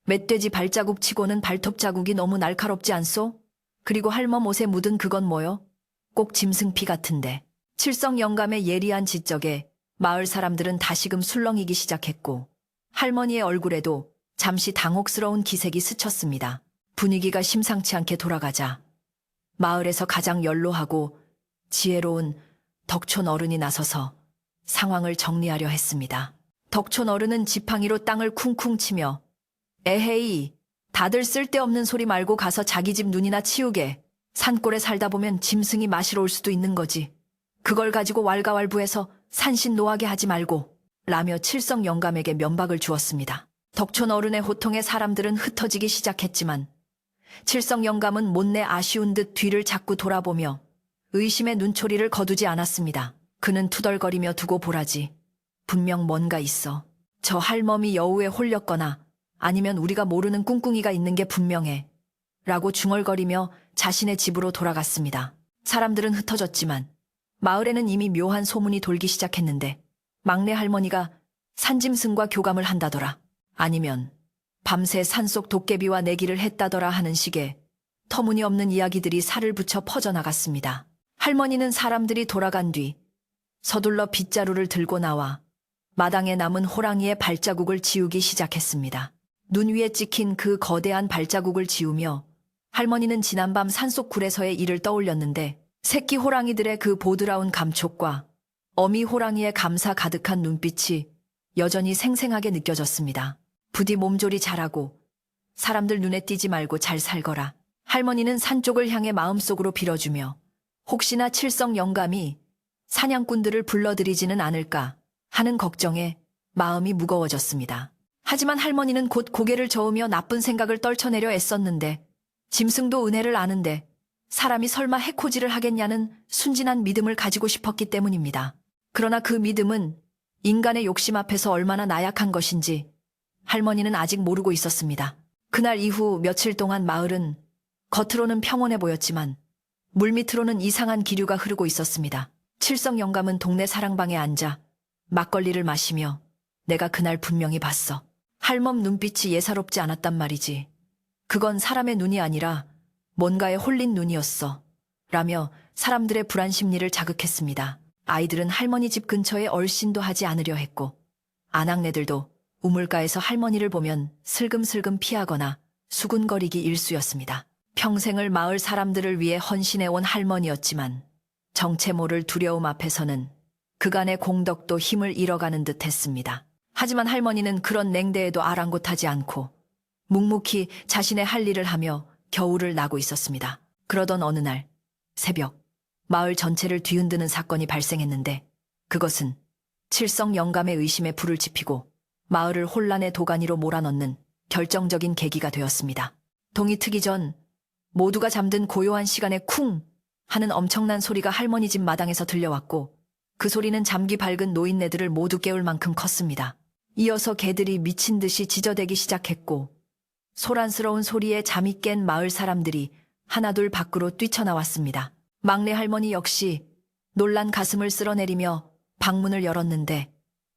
멧돼지 발자국 치고는 발톱 자국이 너무 날카롭지 않소? 그리고 할멈 옷에 묻은 그건 뭐요? 꼭 짐승 피 같은데. 칠성 영감의 예리한 지적에 마을 사람들은 다시금 술렁이기 시작했고 할머니의 얼굴에도 잠시 당혹스러운 기색이 스쳤습니다. 분위기가 심상치 않게 돌아가자 마을에서 가장 연로하고 지혜로운 덕촌 어른이 나서서 상황을 정리하려 했습니다. 덕촌 어른은 지팡이로 땅을 쿵쿵 치며 에헤이, 다들 쓸데없는 소리 말고 가서 자기 집 눈이나 치우게. 산골에 살다 보면 짐승이 마시러 올 수도 있는 거지. 그걸 가지고 왈가왈부해서 산신 노하게 하지 말고 라며 칠성 영감에게 면박을 주었습니다. 덕촌 어른의 호통에 사람들은 흩어지기 시작했지만 칠성 영감은 못내 아쉬운 듯 뒤를 자꾸 돌아보며 의심의 눈초리를 거두지 않았습니다. 그는 투덜거리며 두고 보라지. 분명 뭔가 있어. 저 할멈이 여우에 홀렸거나 아니면 우리가 모르는 꿍꿍이가 있는 게 분명해. 라고 중얼거리며 자신의 집으로 돌아갔습니다. 사람들은 흩어졌지만 마을에는 이미 묘한 소문이 돌기 시작했는데 막내 할머니가 산짐승과 교감을 한다더라. 아니면 밤새 산속 도깨비와 내기를 했다더라 하는 식의 터무니없는 이야기들이 살을 붙여 퍼져나갔습니다. 할머니는 사람들이 돌아간 뒤 서둘러 빗자루를 들고 나와 마당에 남은 호랑이의 발자국을 지우기 시작했습니다. 눈 위에 찍힌 그 거대한 발자국을 지우며 할머니는 지난밤 산속 굴에서의 일을 떠올렸는데 새끼 호랑이들의 그 보드라운 감촉과 어미 호랑이의 감사 가득한 눈빛이 여전히 생생하게 느껴졌습니다. 부디 몸조리 잘하고 사람들 눈에 띄지 말고 잘 살거라. 할머니는 산 쪽을 향해 마음속으로 빌어주며 혹시나 칠성 영감이 사냥꾼들을 불러들이지는 않을까 하는 걱정에 마음이 무거워졌습니다. 하지만 할머니는 곧 고개를 저으며 나쁜 생각을 떨쳐내려 애썼는데 짐승도 은혜를 아는데 사람이 설마 해코지를 하겠냐는 순진한 믿음을 가지고 싶었기 때문입니다. 그러나 그 믿음은 인간의 욕심 앞에서 얼마나 나약한 것인지 할머니는 아직 모르고 있었습니다. 그날 이후 며칠 동안 마을은 겉으로는 평온해 보였지만 물밑으로는 이상한 기류가 흐르고 있었습니다. 칠성 영감은 동네 사랑방에 앉아 막걸리를 마시며 내가 그날 분명히 봤어. 할멈 눈빛이 예사롭지 않았단 말이지. 그건 사람의 눈이 아니라 뭔가에 홀린 눈이었어. 라며 사람들의 불안 심리를 자극했습니다. 아이들은 할머니 집 근처에 얼씬도 하지 않으려 했고 아낙네들도 우물가에서 할머니를 보면 슬금슬금 피하거나 수군거리기 일쑤였습니다. 평생을 마을 사람들을 위해 헌신해온 할머니였지만 정체 모를 두려움 앞에서는 그간의 공덕도 힘을 잃어가는 듯 했습니다. 하지만 할머니는 그런 냉대에도 아랑곳하지 않고 묵묵히 자신의 할 일을 하며 겨울을 나고 있었습니다. 그러던 어느 날 새벽 마을 전체를 뒤흔드는 사건이 발생했는데 그것은 칠성 영감의 의심에 불을 지피고 마을을 혼란의 도가니로 몰아넣는 결정적인 계기가 되었습니다. 동이 트기 전 모두가 잠든 고요한 시간에 쿵 하는 엄청난 소리가 할머니 집 마당에서 들려왔고 그 소리는 잠기 밝은 노인네들을 모두 깨울 만큼 컸습니다. 이어서 개들이 미친 듯이 짖어대기 시작했고 소란스러운 소리에 잠이 깬 마을 사람들이 하나둘 밖으로 뛰쳐나왔습니다. 막내 할머니 역시 놀란 가슴을 쓸어내리며 방문을 열었는데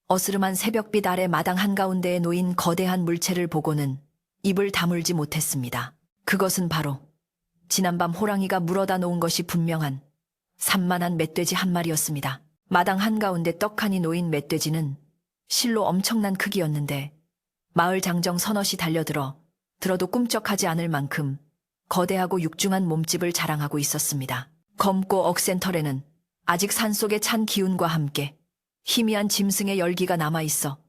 어스름한 새벽빛 아래 마당 한가운데에 놓인 거대한 물체를 보고는 입을 다물지 못했습니다. 그것은 바로 지난밤 호랑이가 물어다 놓은 것이 분명한 산만한 멧돼지 한 마리였습니다. 마당 한가운데 떡하니 놓인 멧돼지는 실로 엄청난 크기였는데 마을 장정 서너시 달려들어 들어도 꿈쩍하지 않을 만큼 거대하고 육중한 몸집을 자랑하고 있었습니다. 검고 억센 털에는 아직 산속의 찬 기운과 함께 희미한 짐승의 열기가 남아있어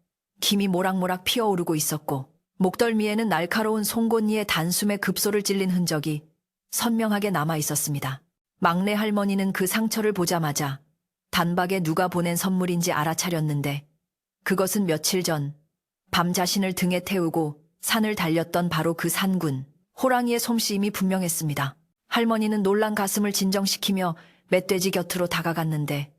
김이 모락모락 피어오르고 있었고 목덜미에는 날카로운 송곳니의 단숨에 급소를 찔린 흔적이 선명하게 남아있었습니다. 막내 할머니는 그 상처를 보자마자 단박에 누가 보낸 선물인지 알아차렸는데 그것은 며칠 전 밤 자신을 등에 태우고 산을 달렸던 바로 그 산군 호랑이의 솜씨임이 분명했습니다. 할머니는 놀란 가슴을 진정시키며 멧돼지 곁으로 다가갔는데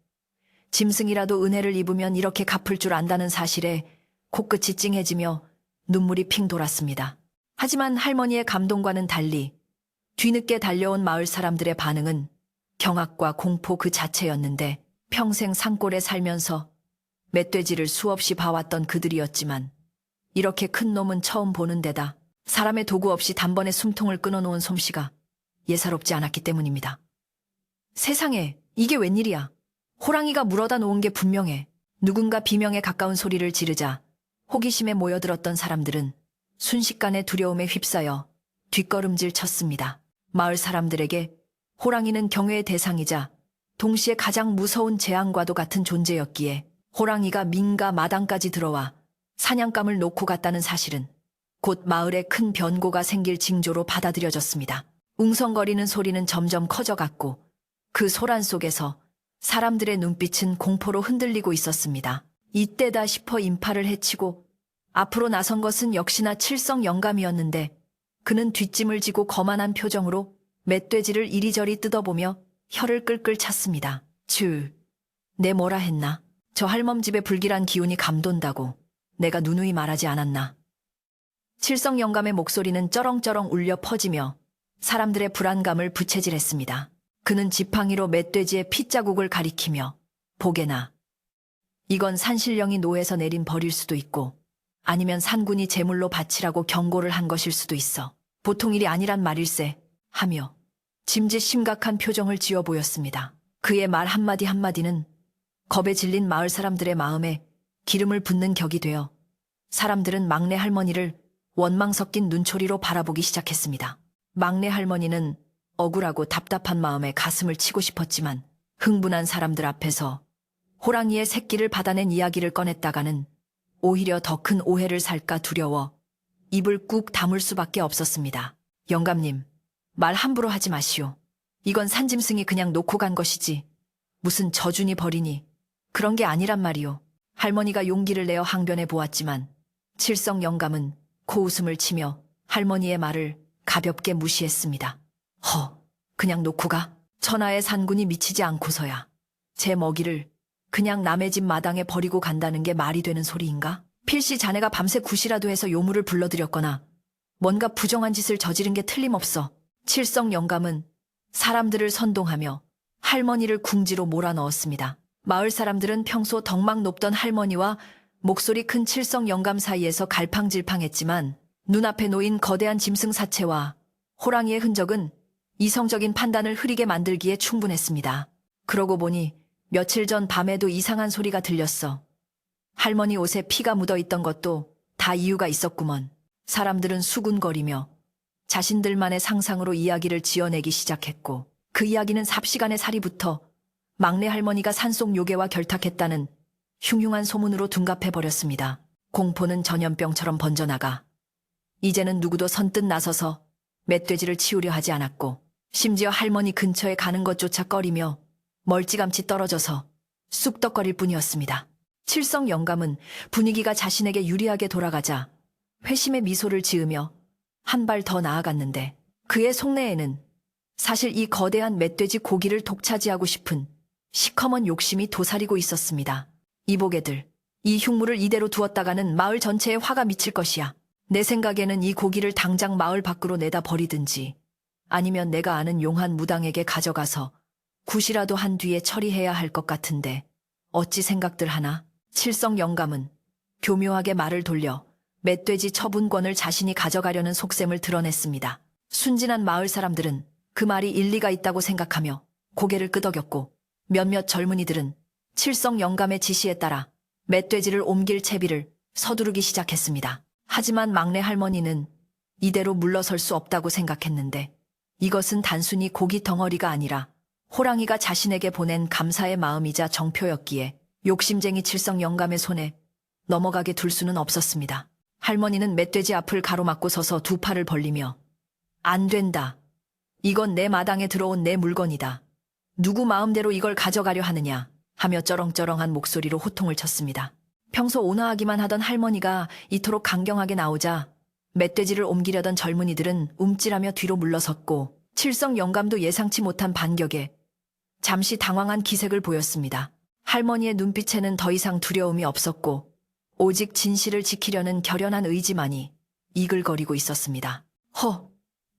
짐승이라도 은혜를 입으면 이렇게 갚을 줄 안다는 사실에 코끝이 찡해지며 눈물이 핑 돌았습니다. 하지만 할머니의 감동과는 달리 뒤늦게 달려온 마을 사람들의 반응은 경악과 공포 그 자체였는데 평생 산골에 살면서 멧돼지를 수없이 봐왔던 그들이었지만 이렇게 큰 놈은 처음 보는 데다 사람의 도구 없이 단번에 숨통을 끊어놓은 솜씨가 예사롭지 않았기 때문입니다. 세상에, 이게 웬일이야. 호랑이가 물어다 놓은 게 분명해. 누군가 비명에 가까운 소리를 지르자 호기심에 모여들었던 사람들은 순식간에 두려움에 휩싸여 뒷걸음질 쳤습니다. 마을 사람들에게 호랑이는 경외의 대상이자 동시에 가장 무서운 재앙과도 같은 존재였기에 호랑이가 민가 마당까지 들어와 사냥감을 놓고 갔다는 사실은 곧 마을에 큰 변고가 생길 징조로 받아들여졌습니다. 웅성거리는 소리는 점점 커져갔고 그 소란 속에서 사람들의 눈빛은 공포로 흔들리고 있었습니다. 이때다 싶어 인파를 해치고 앞으로 나선 것은 역시나 칠성 영감이었는데 그는 뒷짐을 지고 거만한 표정으로 멧돼지를 이리저리 뜯어보며 혀를 끌끌 찼습니다. 내 뭐라 했나? 저 할멈 집의 불길한 기운이 감돈다고 내가 누누이 말하지 않았나? 칠성 영감의 목소리는 쩌렁쩌렁 울려 퍼지며 사람들의 불안감을 부채질했습니다. 그는 지팡이로 멧돼지의 핏자국을 가리키며 보게나. 이건 산신령이 노에서 내린 벌일 수도 있고 아니면 산군이 제물로 바치라고 경고를 한 것일 수도 있어. 보통 일이 아니란 말일세 하며 짐짓 심각한 표정을 지어 보였습니다. 그의 말 한마디 한마디는 겁에 질린 마을 사람들의 마음에 기름을 붓는 격이 되어 사람들은 막내 할머니를 원망 섞인 눈초리로 바라보기 시작했습니다. 막내 할머니는 억울하고 답답한 마음에 가슴을 치고 싶었지만 흥분한 사람들 앞에서 호랑이의 새끼를 받아낸 이야기를 꺼냈다가는 오히려 더 큰 오해를 살까 두려워 입을 꾹 다물 수밖에 없었습니다. 영감님, 말 함부로 하지 마시오. 이건 산짐승이 그냥 놓고 간 것이지 무슨 저주니 벌이니 그런 게 아니란 말이오. 할머니가 용기를 내어 항변해 보았지만 칠성 영감은 코웃음을 치며 할머니의 말을 가볍게 무시했습니다. 그냥 놓고 가. 천하의 산군이 미치지 않고서야 제 먹이를 그냥 남의 집 마당에 버리고 간다는 게 말이 되는 소리인가? 필시 자네가 밤새 굿이라도 해서 요물을 불러들였거나 뭔가 부정한 짓을 저지른 게 틀림없어. 칠성 영감은 사람들을 선동하며 할머니를 궁지로 몰아넣었습니다. 마을 사람들은 평소 덕망 높던 할머니와 목소리 큰 칠성 영감 사이에서 갈팡질팡했지만 눈앞에 놓인 거대한 짐승 사체와 호랑이의 흔적은 이성적인 판단을 흐리게 만들기에 충분했습니다. 그러고 보니 며칠 전 밤에도 이상한 소리가 들렸어. 할머니 옷에 피가 묻어있던 것도 다 이유가 있었구먼. 사람들은 수군거리며 자신들만의 상상으로 이야기를 지어내기 시작했고 그 이야기는 삽시간의 살이부터 막내 할머니가 산속 요괴와 결탁했다는 흉흉한 소문으로 둔갑해버렸습니다. 공포는 전염병처럼 번져나가 이제는 누구도 선뜻 나서서 멧돼지를 치우려 하지 않았고 심지어 할머니 근처에 가는 것조차 꺼리며 멀찌감치 떨어져서 쑥덕거릴 뿐이었습니다. 칠성 영감은 분위기가 자신에게 유리하게 돌아가자 회심의 미소를 지으며 한 발 더 나아갔는데 그의 속내에는 사실 이 거대한 멧돼지 고기를 독차지하고 싶은 시커먼 욕심이 도사리고 있었습니다. 이보게들, 이 흉물을 이대로 두었다가는 마을 전체에 화가 미칠 것이야. 내 생각에는 이 고기를 당장 마을 밖으로 내다 버리든지 아니면 내가 아는 용한 무당에게 가져가서 굿이라도 한 뒤에 처리해야 할 것 같은데 어찌 생각들 하나? 칠성 영감은 교묘하게 말을 돌려 멧돼지 처분권을 자신이 가져가려는 속셈을 드러냈습니다. 순진한 마을 사람들은 그 말이 일리가 있다고 생각하며 고개를 끄덕였고 몇몇 젊은이들은 칠성 영감의 지시에 따라 멧돼지를 옮길 채비를 서두르기 시작했습니다. 하지만 막내 할머니는 이대로 물러설 수 없다고 생각했는데 이것은 단순히 고기 덩어리가 아니라 호랑이가 자신에게 보낸 감사의 마음이자 정표였기에 욕심쟁이 칠성 영감의 손에 넘어가게 둘 수는 없었습니다. 할머니는 멧돼지 앞을 가로막고 서서 두 팔을 벌리며 안 된다. 이건 내 마당에 들어온 내 물건이다. 누구 마음대로 이걸 가져가려 하느냐 하며 쩌렁쩌렁한 목소리로 호통을 쳤습니다. 평소 온화하기만 하던 할머니가 이토록 강경하게 나오자 멧돼지를 옮기려던 젊은이들은 움찔하며 뒤로 물러섰고 칠성 영감도 예상치 못한 반격에 잠시 당황한 기색을 보였습니다. 할머니의 눈빛에는 더 이상 두려움이 없었고 오직 진실을 지키려는 결연한 의지만이 이글거리고 있었습니다.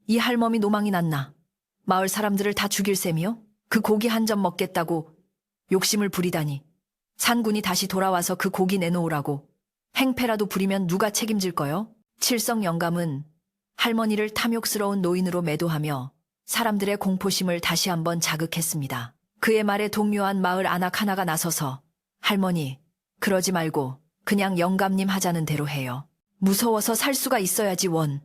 이 할멈이 노망이 났나? 마을 사람들을 다 죽일 셈이요? 그 고기 한 점 먹겠다고 욕심을 부리다니. 산군이 다시 돌아와서 그 고기 내놓으라고 행패라도 부리면 누가 책임질 거요? 칠성 영감은 할머니를 탐욕스러운 노인으로 매도하며 사람들의 공포심을 다시 한번 자극했습니다. 그의 말에 동요한 마을 안악 하나가 나서서 할머니, 그러지 말고 그냥 영감님 하자는 대로 해요. 무서워서 살 수가 있어야지 원.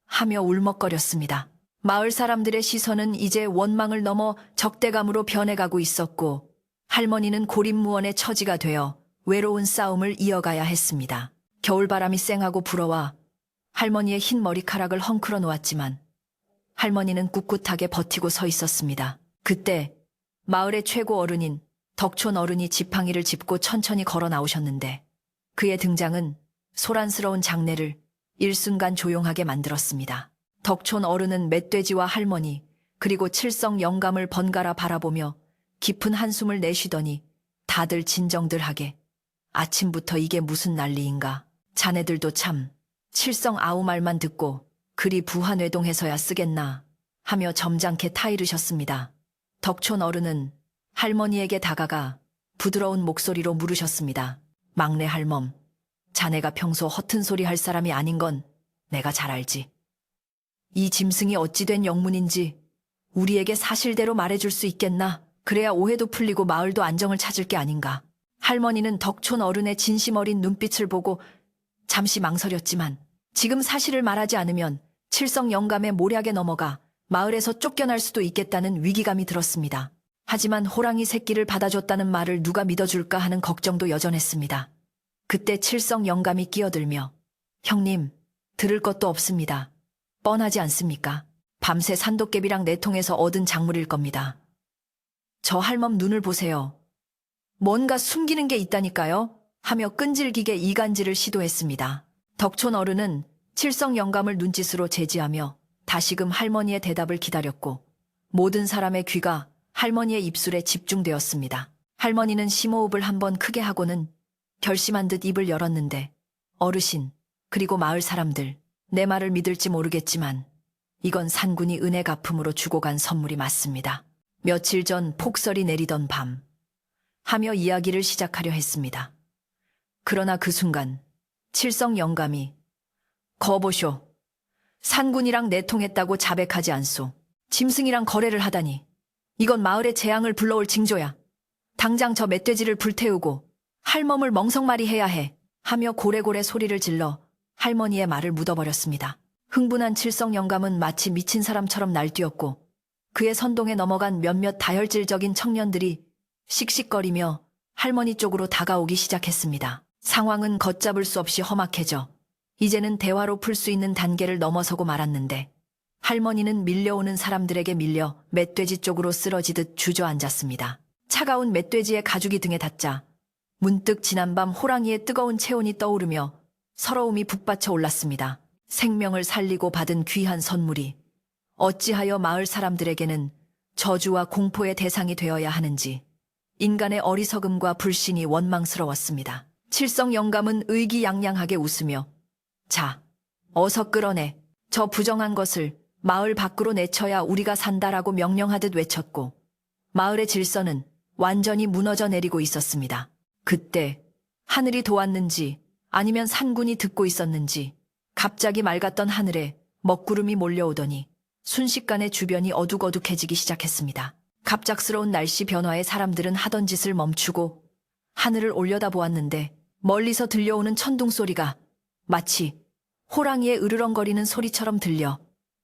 하며 울먹거렸습니다. 마을 사람들의 시선은 이제 원망을 넘어 적대감으로 변해가고 있었고 할머니는 고립무원의 처지가 되어 외로운 싸움을 이어가야 했습니다. 겨울바람이 쌩하고 불어와 할머니의 흰 머리카락을 헝클어 놓았지만 할머니는 꿋꿋하게 버티고 서 있었습니다. 그때 마을의 최고 어른인 덕촌 어른이 지팡이를 짚고 천천히 걸어 나오셨는데 그의 등장은 소란스러운 장내를 일순간 조용하게 만들었습니다. 덕촌 어른은 멧돼지와 할머니 그리고 칠성 영감을 번갈아 바라보며 깊은 한숨을 내쉬더니 다들 진정들하게 아침부터 이게 무슨 난리인가. 자네들도 참 칠성 아우 말만 듣고 그리 부하뇌동해서야 쓰겠나 하며 점잖게 타이르셨습니다. 덕촌 어른은 할머니에게 다가가 부드러운 목소리로 물으셨습니다. 막내 할멈, 자네가 평소 허튼 소리 할 사람이 아닌 건 내가 잘 알지. 이 짐승이 어찌 된 영문인지 우리에게 사실대로 말해줄 수 있겠나? 그래야 오해도 풀리고 마을도 안정을 찾을 게 아닌가. 할머니는 덕촌 어른의 진심 어린 눈빛을 보고 잠시 망설였지만 지금 사실을 말하지 않으면 칠성 영감의 모략에 넘어가 마을에서 쫓겨날 수도 있겠다는 위기감이 들었습니다. 하지만 호랑이 새끼를 받아줬다는 말을 누가 믿어줄까 하는 걱정도 여전했습니다. 그때 칠성 영감이 끼어들며 형님, 들을 것도 없습니다. 뻔하지 않습니까? 밤새 산도깨비랑 내통해서 얻은 작물일 겁니다. 저 할멈 눈을 보세요. 뭔가 숨기는 게 있다니까요? 하며 끈질기게 이간질을 시도했습니다. 덕촌 어른은 칠성 영감을 눈짓으로 제지하며 다시금 할머니의 대답을 기다렸고 모든 사람의 귀가 할머니의 입술에 집중되었습니다. 할머니는 심호흡을 한번 크게 하고는 결심한 듯 입을 열었는데 어르신, 그리고 마을 사람들, 내 말을 믿을지 모르겠지만 이건 산군이 은혜 갚음으로 주고 간 선물이 맞습니다. 며칠 전 폭설이 내리던 밤 하며 이야기를 시작하려 했습니다. 그러나 그 순간 칠성 영감이 거보쇼, 산군이랑 내통했다고 자백하지 않소. 짐승이랑 거래를 하다니. 이건 마을의 재앙을 불러올 징조야. 당장 저 멧돼지를 불태우고 할멈을 멍석말이 해야 해. 하며 고래고래 소리를 질러 할머니의 말을 묻어버렸습니다. 흥분한 칠성 영감은 마치 미친 사람처럼 날뛰었고 그의 선동에 넘어간 몇몇 다혈질적인 청년들이 씩씩거리며 할머니 쪽으로 다가오기 시작했습니다. 상황은 걷잡을 수 없이 험악해져 이제는 대화로 풀 수 있는 단계를 넘어서고 말았는데 할머니는 밀려오는 사람들에게 밀려 멧돼지 쪽으로 쓰러지듯 주저앉았습니다. 차가운 멧돼지의 가죽이 등에 닿자 문득 지난밤 호랑이의 뜨거운 체온이 떠오르며 서러움이 북받쳐 올랐습니다. 생명을 살리고 받은 귀한 선물이 어찌하여 마을 사람들에게는 저주와 공포의 대상이 되어야 하는지 인간의 어리석음과 불신이 원망스러웠습니다. 칠성 영감은 의기양양하게 웃으며 자, 어서 끌어내. 저 부정한 것을 마을 밖으로 내쳐야 우리가 산다라고 명령하듯 외쳤고 마을의 질서는 완전히 무너져 내리고 있었습니다. 그때 하늘이 도왔는지 아니면 산군이 듣고 있었는지 갑자기 맑았던 하늘에 먹구름이 몰려오더니 순식간에 주변이 어둑어둑해지기 시작했습니다. 갑작스러운 날씨 변화에 사람들은 하던 짓을 멈추고 하늘을 올려다보았는데 멀리서 들려오는 천둥 소리가 마치 호랑이의 으르렁거리는 소리처럼 들려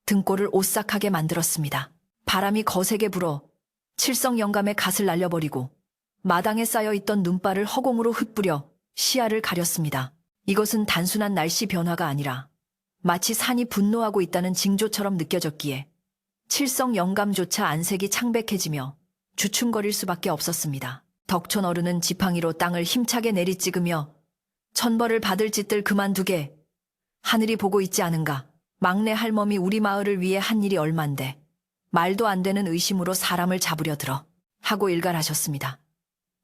등골을 오싹하게 만들었습니다. 바람이 거세게 불어 칠성 영감의 갓을 날려버리고 마당에 쌓여있던 눈발을 허공으로 흩뿌려 시야를 가렸습니다. 이것은 단순한 날씨 변화가 아니라 마치 산이 분노하고 있다는 징조처럼 느껴졌기에 칠성 영감조차 안색이 창백해지며 주춤거릴 수밖에 없었습니다. 덕촌 어른은 지팡이로 땅을 힘차게 내리찍으며 천벌을 받을 짓들 그만두게. 하늘이 보고 있지 않은가. 막내 할멈이 우리 마을을 위해 한 일이 얼만데 말도 안 되는 의심으로 사람을 잡으려 들어 하고 일갈하셨습니다.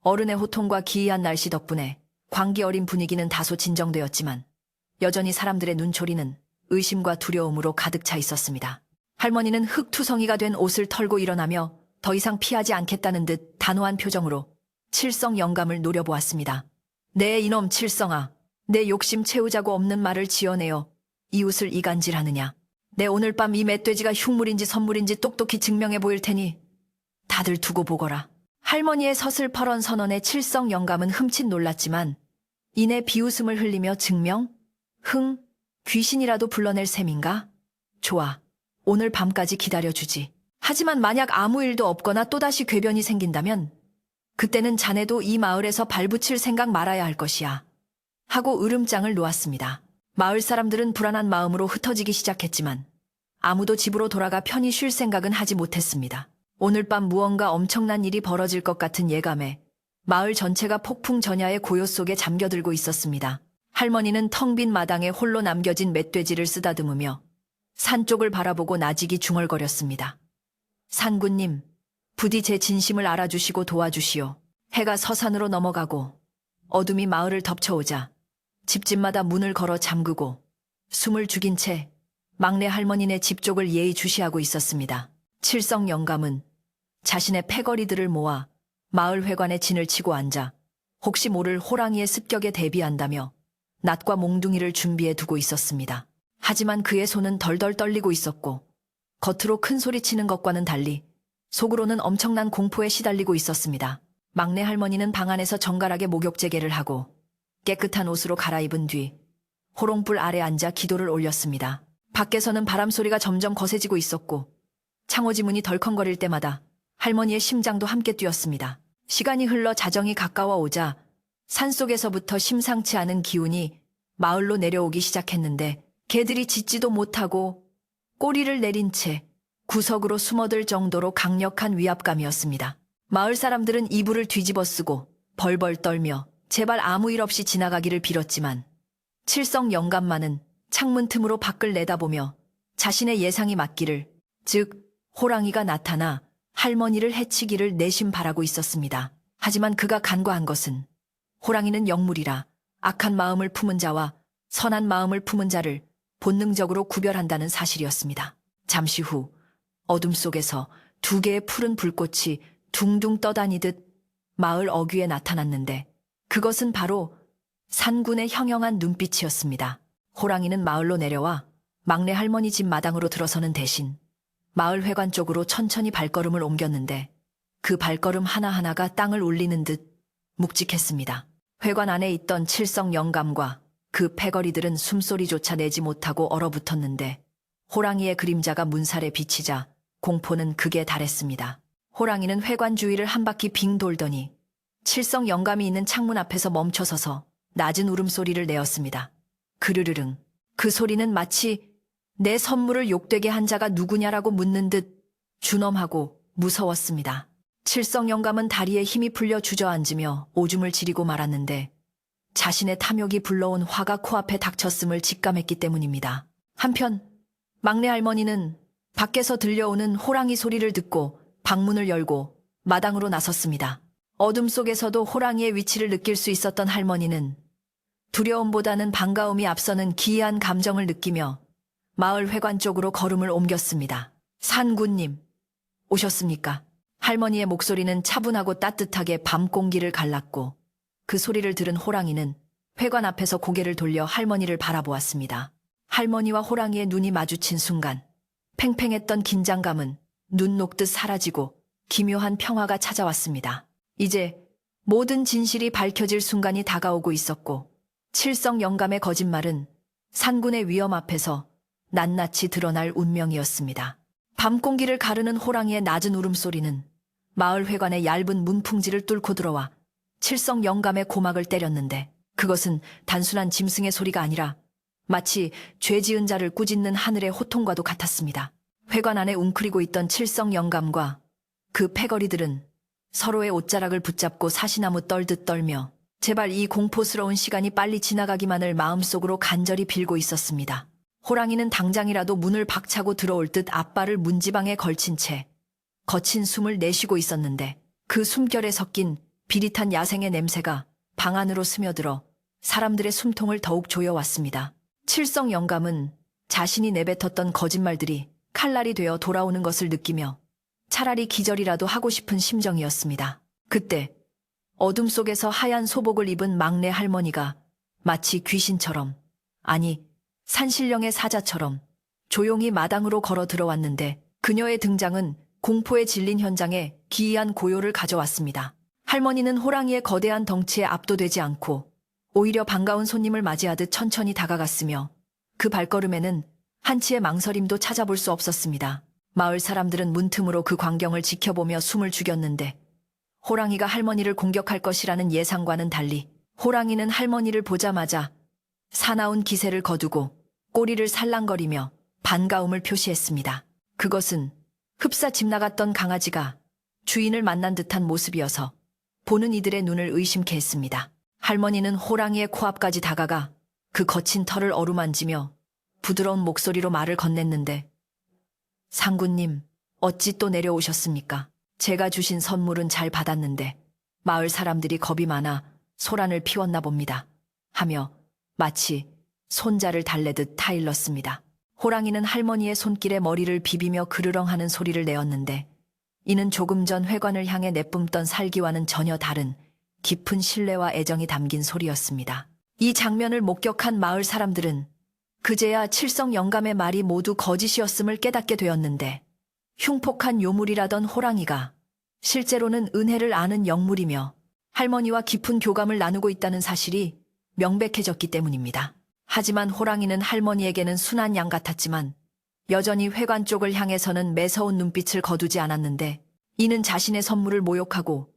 어른의 호통과 기이한 날씨 덕분에 광기 어린 분위기는 다소 진정되었지만 여전히 사람들의 눈초리는 의심과 두려움으로 가득 차 있었습니다. 할머니는 흙투성이가 된 옷을 털고 일어나며 더 이상 피하지 않겠다는 듯 단호한 표정으로 칠성 영감을 노려보았습니다. 네 이놈 칠성아, 내 욕심 채우자고 없는 말을 지어내어 이웃을 이간질하느냐. 내 오늘 밤 이 멧돼지가 흉물인지 선물인지 똑똑히 증명해 보일 테니 다들 두고 보거라. 할머니의 서슬퍼런 선언에 칠성 영감은 흠칫 놀랐지만 이내 비웃음을 흘리며 증명? 귀신이라도 불러낼 셈인가? 좋아. 오늘 밤까지 기다려주지. 하지만 만약 아무 일도 없거나 또다시 궤변이 생긴다면 그때는 자네도 이 마을에서 발붙일 생각 말아야 할 것이야. 하고 으름장을 놓았습니다. 마을 사람들은 불안한 마음으로 흩어지기 시작했지만 아무도 집으로 돌아가 편히 쉴 생각은 하지 못했습니다. 오늘 밤 무언가 엄청난 일이 벌어질 것 같은 예감에 마을 전체가 폭풍 전야의 고요 속에 잠겨들고 있었습니다. 할머니는 텅 빈 마당에 홀로 남겨진 멧돼지를 쓰다듬으며 산 쪽을 바라보고 나직이 중얼거렸습니다. 산군님, 부디 제 진심을 알아주시고 도와주시오. 해가 서산으로 넘어가고 어둠이 마을을 덮쳐오자 집집마다 문을 걸어 잠그고 숨을 죽인 채 막내 할머니네 집 쪽을 예의주시하고 있었습니다. 칠성 영감은 자신의 패거리들을 모아 마을 회관에 진을 치고 앉아 혹시 모를 호랑이의 습격에 대비한다며 낫과 몽둥이를 준비해 두고 있었습니다. 하지만 그의 손은 덜덜 떨리고 있었고 겉으로 큰 소리 치는 것과는 달리 속으로는 엄청난 공포에 시달리고 있었습니다. 막내 할머니는 방 안에서 정갈하게 목욕재개를 하고 깨끗한 옷으로 갈아입은 뒤 호롱불 아래 앉아 기도를 올렸습니다. 밖에서는 바람 소리가 점점 거세지고 있었고 창호지 문이 덜컹거릴 때마다 할머니의 심장도 함께 뛰었습니다. 시간이 흘러 자정이 가까워 오자 산속에서부터 심상치 않은 기운이 마을로 내려오기 시작했는데 개들이 짖지도 못하고 꼬리를 내린 채 구석으로 숨어들 정도로 강력한 위압감이었습니다. 마을 사람들은 이불을 뒤집어 쓰고 벌벌 떨며 제발 아무 일 없이 지나가기를 빌었지만 칠성 영감만은 창문 틈으로 밖을 내다보며 자신의 예상이 맞기를, 즉 호랑이가 나타나 할머니를 해치기를 내심 바라고 있었습니다. 하지만 그가 간과한 것은 호랑이는 영물이라 악한 마음을 품은 자와 선한 마음을 품은 자를 본능적으로 구별한다는 사실이었습니다. 잠시 후 어둠 속에서 두 개의 푸른 불꽃이 둥둥 떠다니듯 마을 어귀에 나타났는데 그것은 바로 산군의 형형한 눈빛이었습니다. 호랑이는 마을로 내려와 막내 할머니 집 마당으로 들어서는 대신 마을 회관 쪽으로 천천히 발걸음을 옮겼는데 그 발걸음 하나하나가 땅을 울리는 듯 묵직했습니다. 회관 안에 있던 칠성 영감과 그 패거리들은 숨소리조차 내지 못하고 얼어붙었는데 호랑이의 그림자가 문살에 비치자 공포는 극에 달했습니다. 호랑이는 회관 주위를 한 바퀴 빙 돌더니 칠성 영감이 있는 창문 앞에서 멈춰서서 낮은 울음소리를 내었습니다. 그르르릉. 그 소리는 마치 내 선물을 욕되게 한 자가 누구냐라고 묻는 듯 준엄하고 무서웠습니다. 칠성 영감은 다리에 힘이 풀려 주저앉으며 오줌을 지리고 말았는데 자신의 탐욕이 불러온 화가 코앞에 닥쳤음을 직감했기 때문입니다. 한편 막내 할머니는 밖에서 들려오는 호랑이 소리를 듣고 방문을 열고 마당으로 나섰습니다. 어둠 속에서도 호랑이의 위치를 느낄 수 있었던 할머니는 두려움보다는 반가움이 앞서는 기이한 감정을 느끼며 마을 회관 쪽으로 걸음을 옮겼습니다. 산군님, 오셨습니까? 할머니의 목소리는 차분하고 따뜻하게 밤 공기를 갈랐고 그 소리를 들은 호랑이는 회관 앞에서 고개를 돌려 할머니를 바라보았습니다. 할머니와 호랑이의 눈이 마주친 순간 팽팽했던 긴장감은 눈 녹듯 사라지고 기묘한 평화가 찾아왔습니다. 이제 모든 진실이 밝혀질 순간이 다가오고 있었고 칠성 영감의 거짓말은 산군의 위험 앞에서 낱낱이 드러날 운명이었습니다. 밤 공기를 가르는 호랑이의 낮은 울음소리는 마을 회관의 얇은 문풍지를 뚫고 들어와 칠성 영감의 고막을 때렸는데 그것은 단순한 짐승의 소리가 아니라 마치 죄 지은 자를 꾸짖는 하늘의 호통과도 같았습니다. 회관 안에 웅크리고 있던 칠성 영감과 그 패거리들은 서로의 옷자락을 붙잡고 사시나무 떨듯 떨며 제발 이 공포스러운 시간이 빨리 지나가기만을 마음속으로 간절히 빌고 있었습니다. 호랑이는 당장이라도 문을 박차고 들어올 듯 앞발을 문지방에 걸친 채 거친 숨을 내쉬고 있었는데 그 숨결에 섞인 비릿한 야생의 냄새가 방 안으로 스며들어 사람들의 숨통을 더욱 조여왔습니다. 칠성 영감은 자신이 내뱉었던 거짓말들이 칼날이 되어 돌아오는 것을 느끼며 차라리 기절이라도 하고 싶은 심정이었습니다. 그때 어둠 속에서 하얀 소복을 입은 막내 할머니가 마치 귀신처럼, 아니 산신령의 사자처럼 조용히 마당으로 걸어 들어왔는데 그녀의 등장은 공포에 질린 현장에 기이한 고요를 가져왔습니다. 할머니는 호랑이의 거대한 덩치에 압도되지 않고 오히려 반가운 손님을 맞이하듯 천천히 다가갔으며 그 발걸음에는 한치의 망설임도 찾아볼 수 없었습니다. 마을 사람들은 문틈으로 그 광경을 지켜보며 숨을 죽였는데 호랑이가 할머니를 공격할 것이라는 예상과는 달리 호랑이는 할머니를 보자마자 사나운 기세를 거두고 꼬리를 살랑거리며 반가움을 표시했습니다. 그것은 흡사 집 나갔던 강아지가 주인을 만난 듯한 모습이어서 보는 이들의 눈을 의심케 했습니다. 할머니는 호랑이의 코앞까지 다가가 그 거친 털을 어루만지며 부드러운 목소리로 말을 건넸는데 상군님, 어찌 또 내려오셨습니까? 제가 주신 선물은 잘 받았는데 마을 사람들이 겁이 많아 소란을 피웠나 봅니다. 하며 마치 손자를 달래듯 타일렀습니다. 호랑이는 할머니의 손길에 머리를 비비며 그르렁하는 소리를 내었는데 이는 조금 전 회관을 향해 내뿜던 살기와는 전혀 다른 깊은 신뢰와 애정이 담긴 소리였습니다. 이 장면을 목격한 마을 사람들은 그제야 칠성 영감의 말이 모두 거짓이었음을 깨닫게 되었는데 흉폭한 요물이라던 호랑이가 실제로는 은혜를 아는 영물이며 할머니와 깊은 교감을 나누고 있다는 사실이 명백해졌기 때문입니다. 하지만 호랑이는 할머니에게는 순한 양 같았지만 여전히 회관 쪽을 향해서는 매서운 눈빛을 거두지 않았는데, 이는 자신의 선물을 모욕하고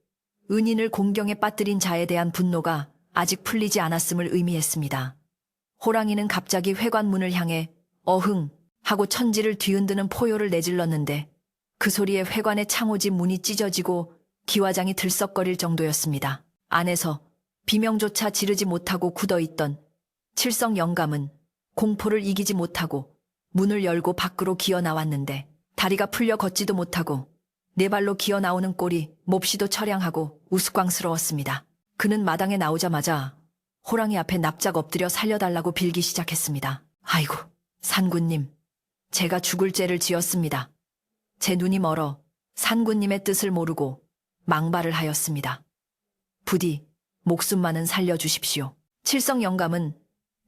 은인을 공경에 빠뜨린 자에 대한 분노가 아직 풀리지 않았음을 의미했습니다. 호랑이는 갑자기 회관 문을 향해 어흥 하고 천지를 뒤흔드는 포효를 내질렀는데, 그 소리에 회관의 창호지 문이 찢어지고 기와장이 들썩거릴 정도였습니다. 안에서 비명조차 지르지 못하고 굳어있던 칠성 영감은 공포를 이기지 못하고 문을 열고 밖으로 기어 나왔는데, 다리가 풀려 걷지도 못하고 네 발로 기어 나오는 꼴이 몹시도 처량하고 우스꽝스러웠습니다. 그는 마당에 나오자마자 호랑이 앞에 납작 엎드려 살려달라고 빌기 시작했습니다. 아이고, 산군님, 제가 죽을 죄를 지었습니다. 제 눈이 멀어 산군님의 뜻을 모르고 망발을 하였습니다. 부디 목숨만은 살려주십시오. 칠성 영감은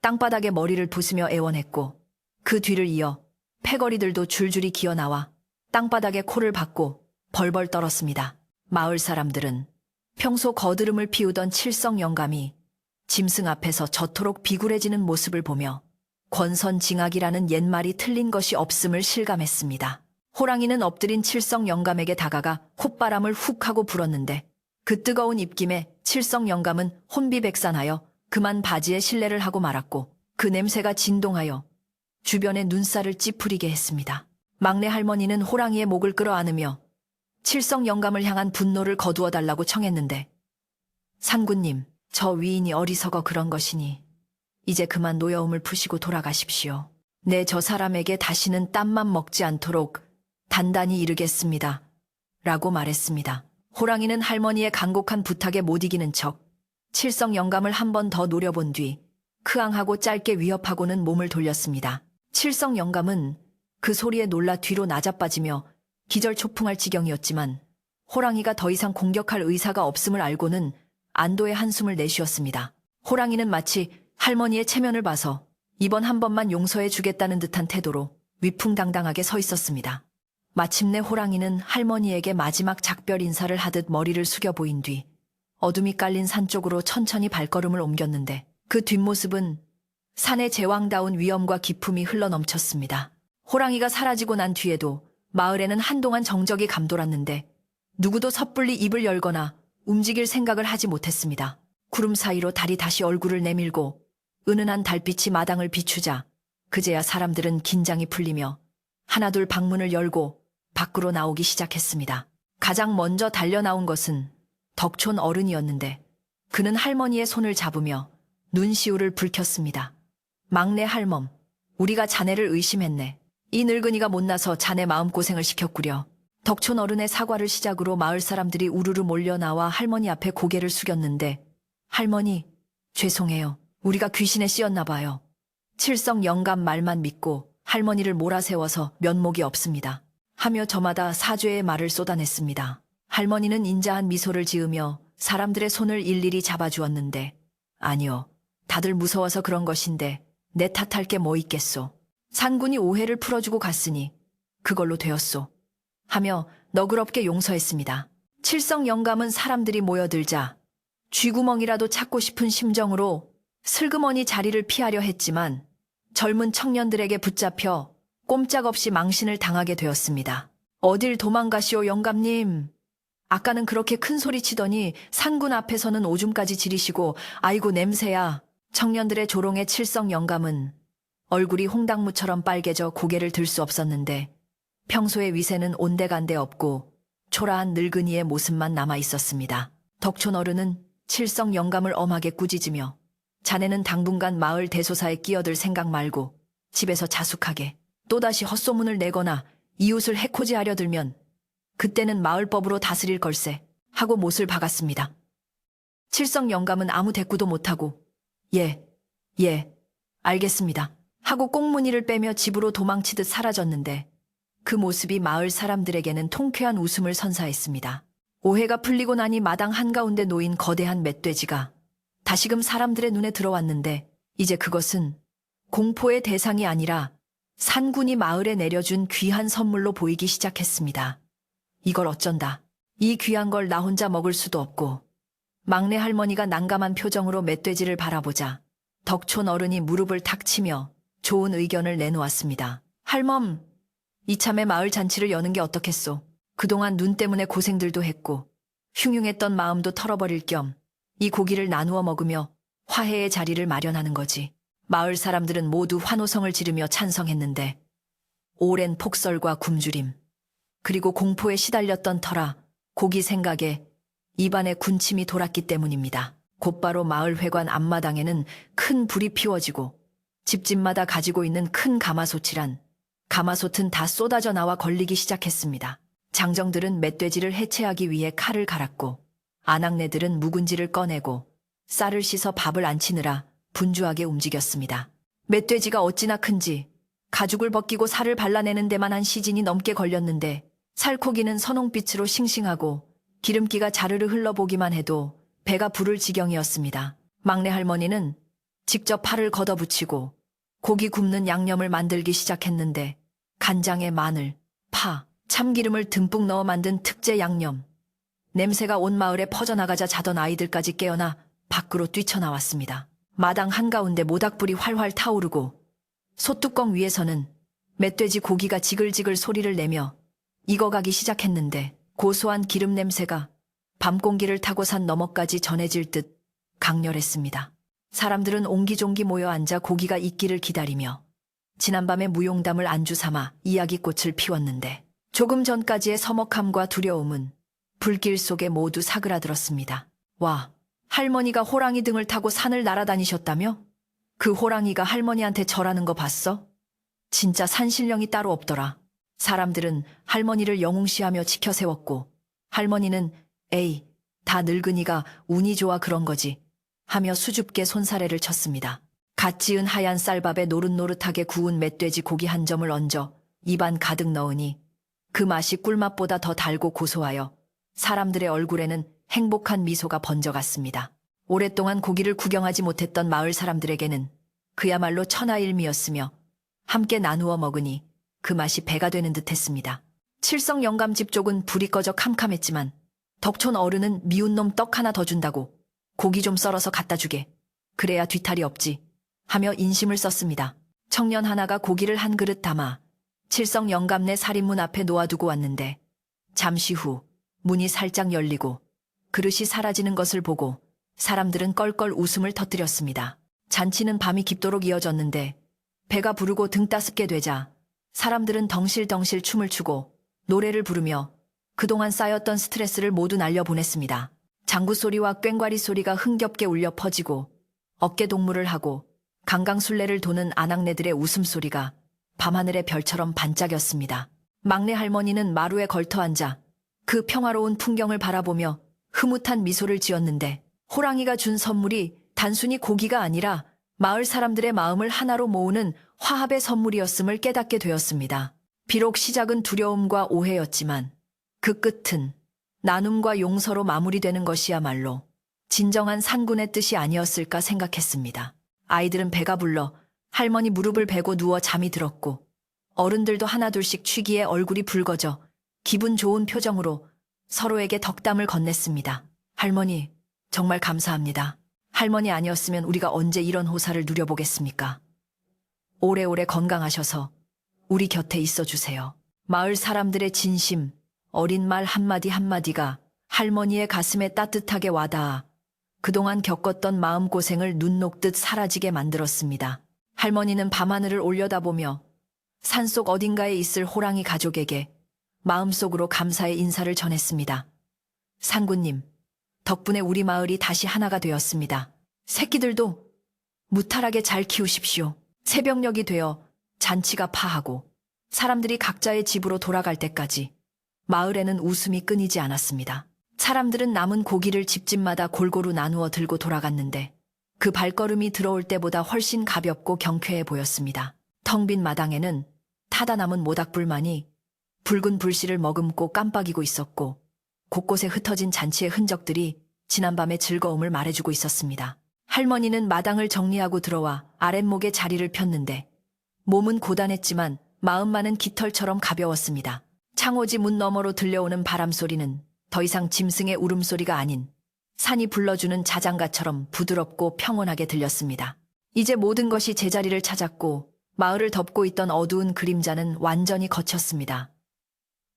땅바닥에 머리를 부수며 애원했고, 그 뒤를 이어 패거리들도 줄줄이 기어 나와 땅바닥에 코를 박고 벌벌 떨었습니다. 마을 사람들은 평소 거드름을 피우던 칠성 영감이 짐승 앞에서 저토록 비굴해지는 모습을 보며 권선징악이라는 옛말이 틀린 것이 없음을 실감했습니다. 호랑이는 엎드린 칠성 영감에게 다가가 콧바람을 훅 하고 불었는데, 그 뜨거운 입김에 칠성 영감은 혼비백산하여 그만 바지에 실례를 하고 말았고, 그 냄새가 진동하여 주변의 눈살을 찌푸리게 했습니다. 막내 할머니는 호랑이의 목을 끌어안으며 칠성 영감을 향한 분노를 거두어 달라고 청했는데, 산군님, 저 위인이 어리석어 그런 것이니 이제 그만 노여움을 푸시고 돌아가십시오. 네, 저 사람에게 다시는 땀만 먹지 않도록 단단히 이르겠습니다. 라고 말했습니다. 호랑이는 할머니의 간곡한 부탁에 못 이기는 척 칠성 영감을 한 번 더 노려본 뒤 크앙하고 짧게 위협하고는 몸을 돌렸습니다. 칠성 영감은 그 소리에 놀라 뒤로 나자빠지며 기절초풍할 지경이었지만, 호랑이가 더 이상 공격할 의사가 없음을 알고는 안도의 한숨을 내쉬었습니다. 호랑이는 마치 할머니의 체면을 봐서 이번 한 번만 용서해 주겠다는 듯한 태도로 위풍당당하게 서 있었습니다. 마침내 호랑이는 할머니에게 마지막 작별 인사를 하듯 머리를 숙여 보인 뒤 어둠이 깔린 산 쪽으로 천천히 발걸음을 옮겼는데, 그 뒷모습은 산의 제왕다운 위엄과 기품이 흘러넘쳤습니다. 호랑이가 사라지고 난 뒤에도 마을에는 한동안 정적이 감돌았는데, 누구도 섣불리 입을 열거나 움직일 생각을 하지 못했습니다. 구름 사이로 달이 다시 얼굴을 내밀고 은은한 달빛이 마당을 비추자 그제야 사람들은 긴장이 풀리며 하나둘 방문을 열고 밖으로 나오기 시작했습니다. 가장 먼저 달려나온 것은 덕촌 어른이었는데, 그는 할머니의 손을 잡으며 눈시울을 붉혔습니다. 막내 할멈, 우리가 자네를 의심했네. 이 늙은이가 못나서 자네 마음고생을 시켰구려. 덕촌 어른의 사과를 시작으로 마을 사람들이 우르르 몰려나와 할머니 앞에 고개를 숙였는데, 할머니, 죄송해요. 우리가 귀신에 씌었나 봐요. 칠성 영감 말만 믿고 할머니를 몰아세워서 면목이 없습니다. 하며 저마다 사죄의 말을 쏟아냈습니다. 할머니는 인자한 미소를 지으며 사람들의 손을 일일이 잡아주었는데, 아니요, 다들 무서워서 그런 것인데 내 탓할 게 뭐 있겠소. 산군이 오해를 풀어주고 갔으니 그걸로 되었소. 하며 너그럽게 용서했습니다. 칠성 영감은 사람들이 모여들자 쥐구멍이라도 찾고 싶은 심정으로 슬그머니 자리를 피하려 했지만, 젊은 청년들에게 붙잡혀 꼼짝없이 망신을 당하게 되었습니다. 어딜 도망가시오 영감님. 아까는 그렇게 큰 소리 치더니 산군 앞에서는 오줌까지 지리시고, 아이고 냄새야. 청년들의 조롱에 칠성 영감은 얼굴이 홍당무처럼 빨개져 고개를 들 수 없었는데, 평소의 위세는 온데간데 없고 초라한 늙은이의 모습만 남아 있었습니다. 덕촌 어른은 칠성 영감을 엄하게 꾸짖으며, 자네는 당분간 마을 대소사에 끼어들 생각 말고 집에서 자숙하게, 또다시 헛소문을 내거나 이웃을 해코지하려 들면 그때는 마을법으로 다스릴 걸세 하고 못을 박았습니다. 칠성 영감은 아무 대꾸도 못하고 예, 알겠습니다 하고 꽁무니를 빼며 집으로 도망치듯 사라졌는데, 그 모습이 마을 사람들에게는 통쾌한 웃음을 선사했습니다. 오해가 풀리고 나니 마당 한가운데 놓인 거대한 멧돼지가 다시금 사람들의 눈에 들어왔는데, 이제 그것은 공포의 대상이 아니라 산군이 마을에 내려준 귀한 선물로 보이기 시작했습니다. 이걸 어쩐다. 이 귀한 걸 나 혼자 먹을 수도 없고. 막내 할머니가 난감한 표정으로 멧돼지를 바라보자 덕촌 어른이 무릎을 탁 치며 좋은 의견을 내놓았습니다. 할멈, 이참에 마을 잔치를 여는 게 어떻겠소. 그동안 눈 때문에 고생들도 했고 흉흉했던 마음도 털어버릴 겸 이 고기를 나누어 먹으며 화해의 자리를 마련하는 거지. 마을 사람들은 모두 환호성을 지르며 찬성했는데 오랜 폭설과 굶주림 그리고 공포에 시달렸던 터라 고기 생각에 입안에 군침이 돌았기 때문입니다. 곧바로 마을 회관 앞마당에는 큰 불이 피워지고 집집마다 가지고 있는 큰 가마솥이란 가마솥은 다 쏟아져 나와 걸리기 시작했습니다. 장정들은 멧돼지를 해체하기 위해 칼을 갈았고 아낙네들은 묵은지를 꺼내고 쌀을 씻어 밥을 안 치느라 분주하게 움직였습니다. 멧돼지가 어찌나 큰지 가죽을 벗기고 살을 발라내는 데만 한 시즌이 넘게 걸렸는데 살코기는 선홍빛으로 싱싱하고 기름기가 자르르 흘러보기만 해도 배가 부를 지경이었습니다. 막내 할머니는 직접 팔을 걷어붙이고 고기 굽는 양념을 만들기 시작했는데 간장에 마늘, 파, 참기름을 듬뿍 넣어 만든 특제 양념. 냄새가 온 마을에 퍼져나가자 자던 아이들까지 깨어나 밖으로 뛰쳐나왔습니다. 마당 한가운데 모닥불이 활활 타오르고 솥뚜껑 위에서는 멧돼지 고기가 지글지글 소리를 내며 익어가기 시작했는데 고소한 기름 냄새가 밤 공기를 타고 산 너머까지 전해질 듯 강렬했습니다. 사람들은 옹기종기 모여 앉아 고기가 익기를 기다리며 지난밤의 무용담을 안주 삼아 이야기꽃을 피웠는데 조금 전까지의 서먹함과 두려움은 불길 속에 모두 사그라들었습니다. 와, 할머니가 호랑이 등을 타고 산을 날아다니셨다며? 그 호랑이가 할머니한테 절하는 거 봤어? 진짜 산신령이 따로 없더라. 사람들은 할머니를 영웅시하며 지켜세웠고 할머니는 에이, 다 늙은이가 운이 좋아 그런 거지 하며 수줍게 손사래를 쳤습니다. 갓 지은 하얀 쌀밥에 노릇노릇하게 구운 멧돼지 고기 한 점을 얹어 입안 가득 넣으니 그 맛이 꿀맛보다 더 달고 고소하여 사람들의 얼굴에는 행복한 미소가 번져갔습니다. 오랫동안 고기를 구경하지 못했던 마을 사람들에게는 그야말로 천하일미였으며 함께 나누어 먹으니 그 맛이 배가 되는 듯했습니다. 칠성 영감집 쪽은 불이 꺼져 캄캄했지만 덕촌 어른은 미운 놈 떡 하나 더 준다고 고기 좀 썰어서 갖다 주게. 그래야 뒤탈이 없지 하며 인심을 썼습니다. 청년 하나가 고기를 한 그릇 담아 칠성 영감네 살인문 앞에 놓아두고 왔는데 잠시 후 문이 살짝 열리고 그릇이 사라지는 것을 보고 사람들은 껄껄 웃음을 터뜨렸습니다. 잔치는 밤이 깊도록 이어졌는데 배가 부르고 등 따숩게 되자 사람들은 덩실덩실 춤을 추고 노래를 부르며 그동안 쌓였던 스트레스를 모두 날려보냈습니다. 장구 소리와 꽹과리 소리가 흥겹게 울려 퍼지고 어깨 동무를 하고 강강술래를 도는 아낙네들의 웃음소리가 밤하늘의 별처럼 반짝였습니다. 막내 할머니는 마루에 걸터앉아 그 평화로운 풍경을 바라보며 흐뭇한 미소를 지었는데 호랑이가 준 선물이 단순히 고기가 아니라 마을 사람들의 마음을 하나로 모으는 화합의 선물이었음을 깨닫게 되었습니다. 비록 시작은 두려움과 오해였지만 그 끝은 나눔과 용서로 마무리되는 것이야말로 진정한 산군의 뜻이 아니었을까 생각했습니다. 아이들은 배가 불러 할머니 무릎을 베고 누워 잠이 들었고 어른들도 하나둘씩 취기에 얼굴이 붉어져 기분 좋은 표정으로 서로에게 덕담을 건넸습니다. 할머니, 정말 감사합니다. 할머니 아니었으면 우리가 언제 이런 호사를 누려보겠습니까? 오래오래 건강하셔서 우리 곁에 있어주세요. 마을 사람들의 진심, 어린 말 한마디 한마디가 할머니의 가슴에 따뜻하게 와닿아 그동안 겪었던 마음고생을 눈 녹듯 사라지게 만들었습니다. 할머니는 밤하늘을 올려다보며 산속 어딘가에 있을 호랑이 가족에게 마음속으로 감사의 인사를 전했습니다. 상구님, 덕분에 우리 마을이 다시 하나가 되었습니다. 새끼들도 무탈하게 잘 키우십시오. 새벽녘이 되어 잔치가 파하고 사람들이 각자의 집으로 돌아갈 때까지 마을에는 웃음이 끊이지 않았습니다. 사람들은 남은 고기를 집집마다 골고루 나누어 들고 돌아갔는데 그 발걸음이 들어올 때보다 훨씬 가볍고 경쾌해 보였습니다. 텅 빈 마당에는 타다 남은 모닥불만이 붉은 불씨를 머금고 깜빡이고 있었고 곳곳에 흩어진 잔치의 흔적들이 지난밤의 즐거움을 말해주고 있었습니다. 할머니는 마당을 정리하고 들어와 아랫목에 자리를 폈는데 몸은 고단했지만 마음만은 깃털처럼 가벼웠습니다. 창호지 문 너머로 들려오는 바람소리는 더 이상 짐승의 울음소리가 아닌 산이 불러주는 자장가처럼 부드럽고 평온하게 들렸습니다. 이제 모든 것이 제자리를 찾았고 마을을 덮고 있던 어두운 그림자는 완전히 걷혔습니다.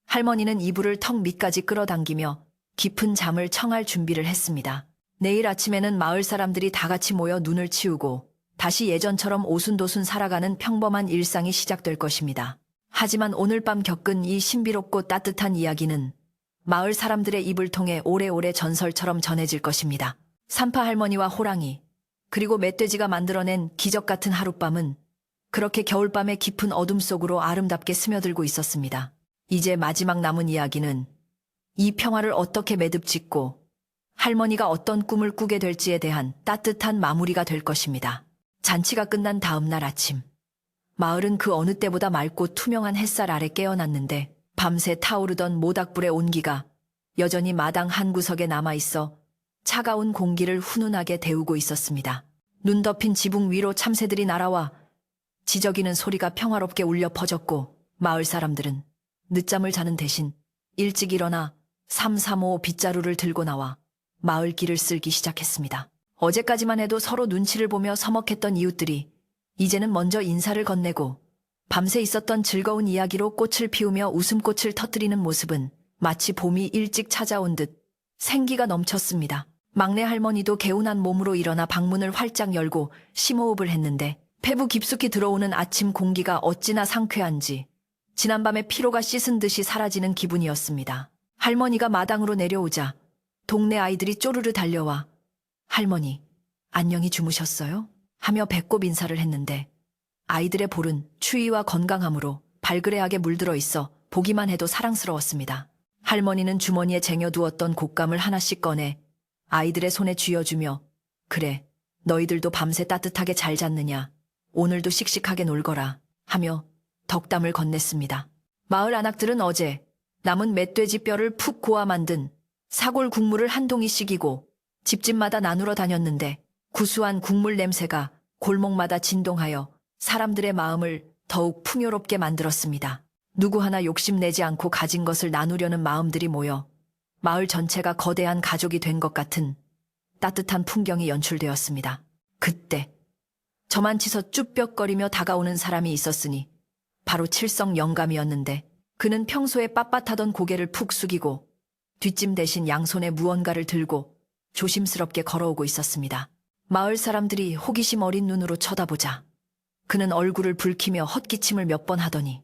할머니는 이불을 턱 밑까지 끌어당기며 깊은 잠을 청할 준비를 했습니다. 내일 아침에는 마을 사람들이 다 같이 모여 눈을 치우고 다시 예전처럼 오순도순 살아가는 평범한 일상이 시작될 것입니다. 하지만 오늘 밤 겪은 이 신비롭고 따뜻한 이야기는 마을 사람들의 입을 통해 오래오래 전설처럼 전해질 것입니다. 산파 할머니와 호랑이, 그리고 멧돼지가 만들어낸 기적 같은 하룻밤은 그렇게 겨울밤의 깊은 어둠 속으로 아름답게 스며들고 있었습니다. 이제 마지막 남은 이야기는 이 평화를 어떻게 매듭짓고 할머니가 어떤 꿈을 꾸게 될지에 대한 따뜻한 마무리가 될 것입니다. 잔치가 끝난 다음 날 아침, 마을은 그 어느 때보다 맑고 투명한 햇살 아래 깨어났는데 밤새 타오르던 모닥불의 온기가 여전히 마당 한 구석에 남아있어 차가운 공기를 훈훈하게 데우고 있었습니다. 눈 덮인 지붕 위로 참새들이 날아와 지저귀는 소리가 평화롭게 울려 퍼졌고 마을 사람들은 늦잠을 자는 대신 일찍 일어나 335 빗자루를 들고 나와 마을 길을 쓸기 시작했습니다. 어제까지만 해도 서로 눈치를 보며 서먹했던 이웃들이 이제는 먼저 인사를 건네고 밤새 있었던 즐거운 이야기로 꽃을 피우며 웃음꽃을 터뜨리는 모습은 마치 봄이 일찍 찾아온 듯 생기가 넘쳤습니다. 막내 할머니도 개운한 몸으로 일어나 방문을 활짝 열고 심호흡을 했는데 폐부 깊숙이 들어오는 아침 공기가 어찌나 상쾌한지 지난밤의 피로가 씻은 듯이 사라지는 기분이었습니다. 할머니가 마당으로 내려오자 동네 아이들이 쪼르르 달려와 할머니, 안녕히 주무셨어요? 하며 배꼽 인사를 했는데 아이들의 볼은 추위와 건강함으로 발그레하게 물들어 있어 보기만 해도 사랑스러웠습니다. 할머니는 주머니에 쟁여두었던 곶감을 하나씩 꺼내 아이들의 손에 쥐어주며 그래, 너희들도 밤새 따뜻하게 잘 잤느냐? 오늘도 씩씩하게 놀거라 하며 덕담을 건넸습니다. 마을 아낙들은 어제 남은 멧돼지 뼈를 푹 고아 만든 사골 국물을 한 동이씩이고 집집마다 나누러 다녔는데 구수한 국물 냄새가 골목마다 진동하여 사람들의 마음을 더욱 풍요롭게 만들었습니다. 누구 하나 욕심내지 않고 가진 것을 나누려는 마음들이 모여 마을 전체가 거대한 가족이 된 것 같은 따뜻한 풍경이 연출되었습니다. 그때 저만치서 쭈뼛거리며 다가오는 사람이 있었으니 바로 칠성 영감이었는데 그는 평소에 빳빳하던 고개를 푹 숙이고 뒷짐 대신 양손에 무언가를 들고 조심스럽게 걸어오고 있었습니다. 마을 사람들이 호기심 어린 눈으로 쳐다보자 그는 얼굴을 붉히며 헛기침을 몇 번 하더니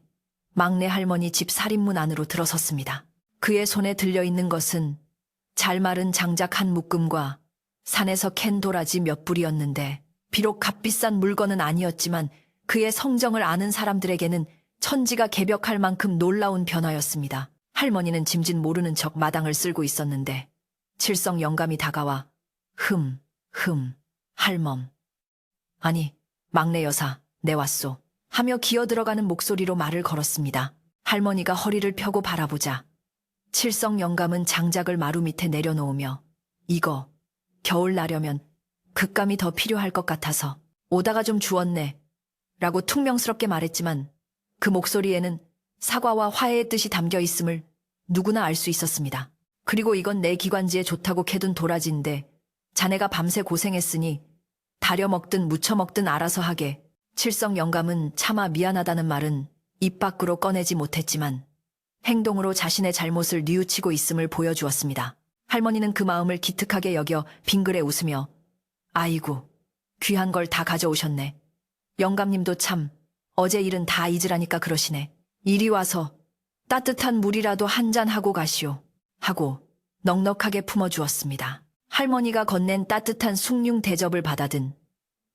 막내 할머니 집 살인문 안으로 들어섰습니다. 그의 손에 들려있는 것은 잘 마른 장작 한 묶음과 산에서 캔 도라지 몇 불이었는데 비록 값비싼 물건은 아니었지만 그의 성정을 아는 사람들에게는 천지가 개벽할 만큼 놀라운 변화였습니다. 할머니는 짐짓 모르는 척 마당을 쓸고 있었는데 칠성 영감이 다가와 할멈. 아니, 막내 여사, 내 왔소. 하며 기어들어가는 목소리로 말을 걸었습니다. 할머니가 허리를 펴고 바라보자 칠성 영감은 장작을 마루 밑에 내려놓으며 이거 겨울 나려면 곶감이 더 필요할 것 같아서 오다가 좀 주웠네 라고 퉁명스럽게 말했지만 그 목소리에는 사과와 화해의 뜻이 담겨 있음을 누구나 알 수 있었습니다. 그리고 이건 내 기관지에 좋다고 캐둔 도라지인데 자네가 밤새 고생했으니 다려 먹든 무쳐 먹든 알아서 하게. 칠성 영감은 차마 미안하다는 말은 입 밖으로 꺼내지 못했지만 행동으로 자신의 잘못을 뉘우치고 있음을 보여주었습니다. 할머니는 그 마음을 기특하게 여겨 빙그레 웃으며 아이고, 귀한 걸 다 가져오셨네. 영감님도 참 어제 일은 다 잊으라니까 그러시네. 이리 와서 따뜻한 물이라도 한 잔 하고 가시오. 하고 넉넉하게 품어주었습니다. 할머니가 건넨 따뜻한 숭늉 대접을 받아든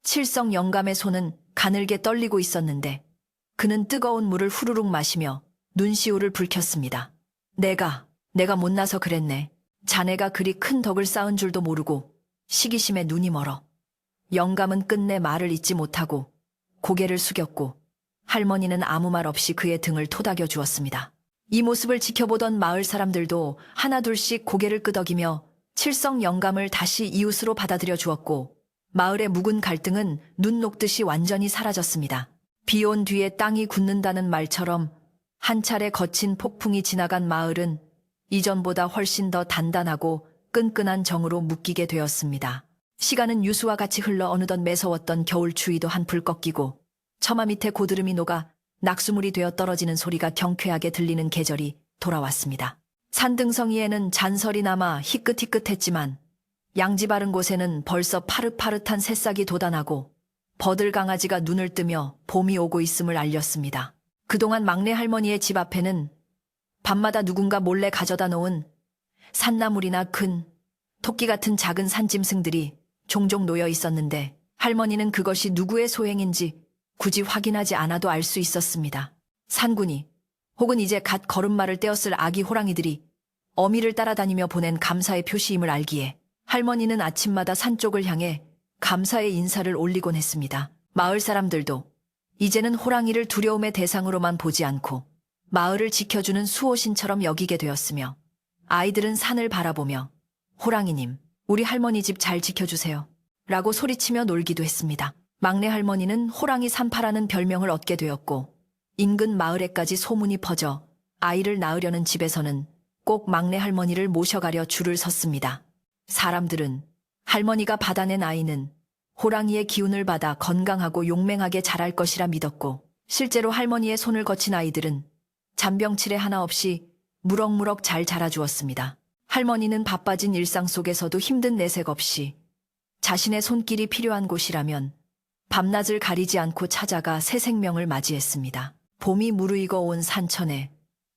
칠성 영감의 손은 가늘게 떨리고 있었는데 그는 뜨거운 물을 후루룩 마시며 눈시울을 붉혔습니다. 내가 못나서 그랬네. 자네가 그리 큰 덕을 쌓은 줄도 모르고 시기심에 눈이 멀어. 영감은 끝내 말을 잇지 못하고 고개를 숙였고 할머니는 아무 말 없이 그의 등을 토닥여 주었습니다. 이 모습을 지켜보던 마을 사람들도 하나둘씩 고개를 끄덕이며 칠성 영감을 다시 이웃으로 받아들여 주었고 마을의 묵은 갈등은 눈 녹듯이 완전히 사라졌습니다. 비 온 뒤에 땅이 굳는다는 말처럼 한 차례 거친 폭풍이 지나간 마을은 이전보다 훨씬 더 단단하고 끈끈한 정으로 묶이게 되었습니다. 시간은 유수와 같이 흘러 어느덧 매서웠던 겨울 추위도 한풀 꺾이고 처마 밑에 고드름이 녹아 낙수물이 되어 떨어지는 소리가 경쾌하게 들리는 계절이 돌아왔습니다. 산등성이에는 잔설이 남아 희끗희끗했지만 양지 바른 곳에는 벌써 파릇파릇한 새싹이 돋아나고 버들 강아지가 눈을 뜨며 봄이 오고 있음을 알렸습니다. 그동안 막내 할머니의 집 앞에는 밤마다 누군가 몰래 가져다 놓은 산나물이나 큰 토끼 같은 작은 산짐승들이 종종 놓여 있었는데 할머니는 그것이 누구의 소행인지 굳이 확인하지 않아도 알 수 있었습니다. 산군이 혹은 이제 갓 걸음마를 떼었을 아기 호랑이들이 어미를 따라다니며 보낸 감사의 표시임을 알기에 할머니는 아침마다 산 쪽을 향해 감사의 인사를 올리곤 했습니다. 마을 사람들도 이제는 호랑이를 두려움의 대상으로만 보지 않고 마을을 지켜주는 수호신처럼 여기게 되었으며 아이들은 산을 바라보며 호랑이님, 우리 할머니 집 잘 지켜주세요 라고 소리치며 놀기도 했습니다. 막내 할머니는 호랑이 산파라는 별명을 얻게 되었고 인근 마을에까지 소문이 퍼져 아이를 낳으려는 집에서는 꼭 막내 할머니를 모셔가려 줄을 섰습니다. 사람들은 할머니가 받아낸 아이는 호랑이의 기운을 받아 건강하고 용맹하게 자랄 것이라 믿었고 실제로 할머니의 손을 거친 아이들은 잔병치레 하나 없이 무럭무럭 잘 자라주었습니다. 할머니는 바빠진 일상 속에서도 힘든 내색 없이 자신의 손길이 필요한 곳이라면 밤낮을 가리지 않고 찾아가 새 생명을 맞이했습니다. 봄이 무르익어 온 산천에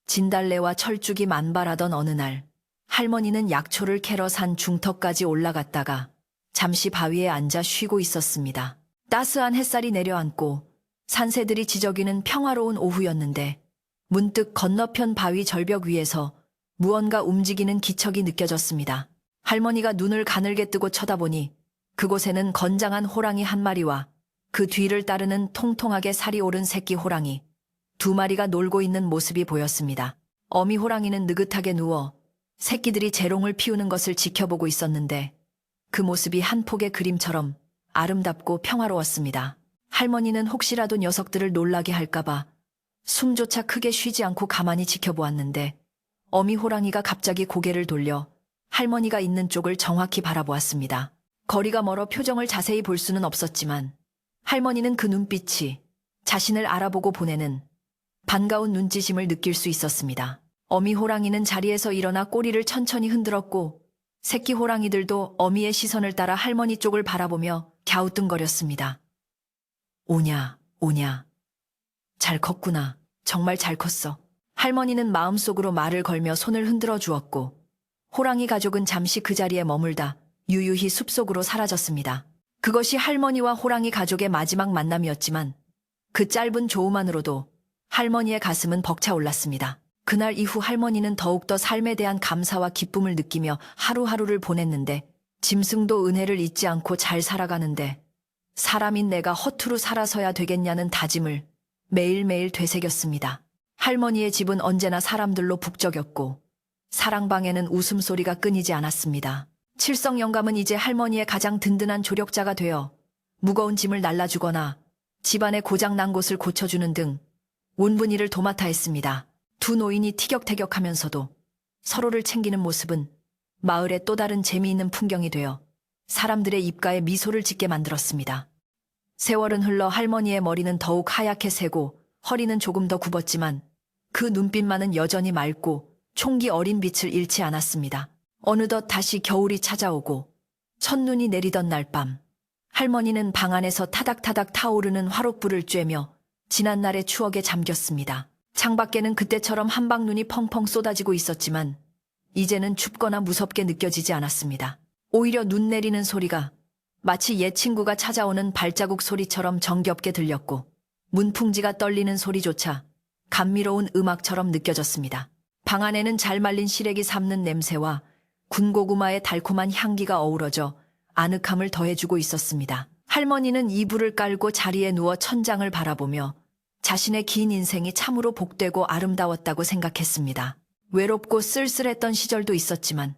진달래와 철쭉이 만발하던 어느 날 할머니는 약초를 캐러 산 중턱까지 올라갔다가 잠시 바위에 앉아 쉬고 있었습니다. 따스한 햇살이 내려앉고 산새들이 지저귀는 평화로운 오후였는데 문득 건너편 바위 절벽 위에서 무언가 움직이는 기척이 느껴졌습니다. 할머니가 눈을 가늘게 뜨고 쳐다보니 그곳에는 건장한 호랑이 한 마리와 그 뒤를 따르는 통통하게 살이 오른 새끼 호랑이 두 마리가 놀고 있는 모습이 보였습니다. 어미 호랑이는 느긋하게 누워 새끼들이 재롱을 피우는 것을 지켜보고 있었는데 그 모습이 한 폭의 그림처럼 아름답고 평화로웠습니다. 할머니는 혹시라도 녀석들을 놀라게 할까봐 숨조차 크게 쉬지 않고 가만히 지켜보았는데 어미 호랑이가 갑자기 고개를 돌려 할머니가 있는 쪽을 정확히 바라보았습니다. 거리가 멀어 표정을 자세히 볼 수는 없었지만 할머니는 그 눈빛이 자신을 알아보고 보내는 반가운 눈짓임을 느낄 수 있었습니다. 어미 호랑이는 자리에서 일어나 꼬리를 천천히 흔들었고 새끼 호랑이들도 어미의 시선을 따라 할머니 쪽을 바라보며 갸우뚱거렸습니다. 오냐, 오냐. 잘 컸구나. 정말 잘 컸어. 할머니는 마음속으로 말을 걸며 손을 흔들어 주었고 호랑이 가족은 잠시 그 자리에 머물다 유유히 숲속으로 사라졌습니다. 그것이 할머니와 호랑이 가족의 마지막 만남이었지만 그 짧은 조우만으로도 할머니의 가슴은 벅차올랐습니다. 그날 이후 할머니는 더욱더 삶에 대한 감사와 기쁨을 느끼며 하루하루를 보냈는데 짐승도 은혜를 잊지 않고 잘 살아가는데 사람인 내가 허투루 살아서야 되겠냐는 다짐을 매일매일 되새겼습니다. 할머니의 집은 언제나 사람들로 북적였고 사랑방에는 웃음소리가 끊이지 않았습니다. 칠성 영감은 이제 할머니의 가장 든든한 조력자가 되어 무거운 짐을 날라주거나 집안의 고장난 곳을 고쳐주는 등 온분 일을 도맡아 했습니다. 두 노인이 티격태격하면서도 서로를 챙기는 모습은 마을의 또 다른 재미있는 풍경이 되어 사람들의 입가에 미소를 짓게 만들었습니다. 세월은 흘러 할머니의 머리는 더욱 하얗게 새고 허리는 조금 더 굽었지만 그 눈빛만은 여전히 맑고 총기 어린 빛을 잃지 않았습니다. 어느덧 다시 겨울이 찾아오고 첫눈이 내리던 날 밤 할머니는 방 안에서 타닥타닥 타오르는 화롯불을 쬐며 지난날의 추억에 잠겼습니다. 창밖에는 그때처럼 한방눈이 펑펑 쏟아지고 있었지만 이제는 춥거나 무섭게 느껴지지 않았습니다. 오히려 눈 내리는 소리가 마치 옛 친구가 찾아오는 발자국 소리처럼 정겹게 들렸고 문풍지가 떨리는 소리조차 감미로운 음악처럼 느껴졌습니다. 방 안에는 잘 말린 시래기 삶는 냄새와 군고구마의 달콤한 향기가 어우러져 아늑함을 더해주고 있었습니다. 할머니는 이불을 깔고 자리에 누워 천장을 바라보며 자신의 긴 인생이 참으로 복되고 아름다웠다고 생각했습니다. 외롭고 쓸쓸했던 시절도 있었지만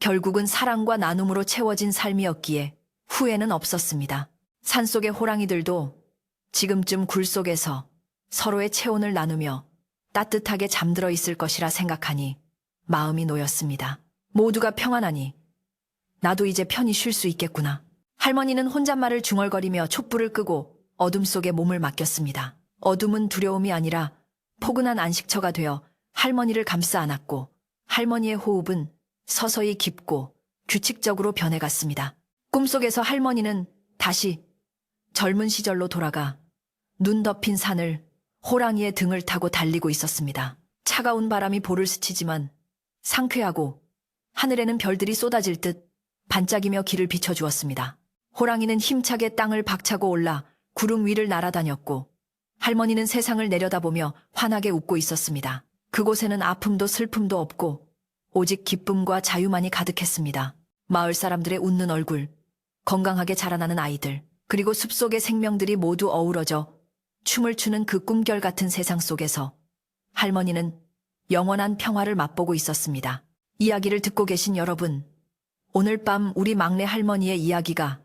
결국은 사랑과 나눔으로 채워진 삶이었기에 후회는 없었습니다. 산속의 호랑이들도 지금쯤 굴 속에서 서로의 체온을 나누며 따뜻하게 잠들어 있을 것이라 생각하니 마음이 놓였습니다. 모두가 평안하니 나도 이제 편히 쉴 수 있겠구나. 할머니는 혼잣말을 중얼거리며 촛불을 끄고 어둠 속에 몸을 맡겼습니다. 어둠은 두려움이 아니라 포근한 안식처가 되어 할머니를 감싸 안았고 할머니의 호흡은 서서히 깊고 규칙적으로 변해갔습니다. 꿈속에서 할머니는 다시 젊은 시절로 돌아가 눈 덮인 산을 호랑이의 등을 타고 달리고 있었습니다. 차가운 바람이 볼을 스치지만 상쾌하고 하늘에는 별들이 쏟아질 듯 반짝이며 길을 비춰주었습니다. 호랑이는 힘차게 땅을 박차고 올라 구름 위를 날아다녔고 할머니는 세상을 내려다보며 환하게 웃고 있었습니다. 그곳에는 아픔도 슬픔도 없고 오직 기쁨과 자유만이 가득했습니다. 마을 사람들의 웃는 얼굴, 건강하게 자라나는 아이들, 그리고 숲속의 생명들이 모두 어우러져 춤을 추는 그 꿈결 같은 세상 속에서 할머니는 영원한 평화를 맛보고 있었습니다. 이야기를 듣고 계신 여러분, 오늘 밤 우리 막내 할머니의 이야기가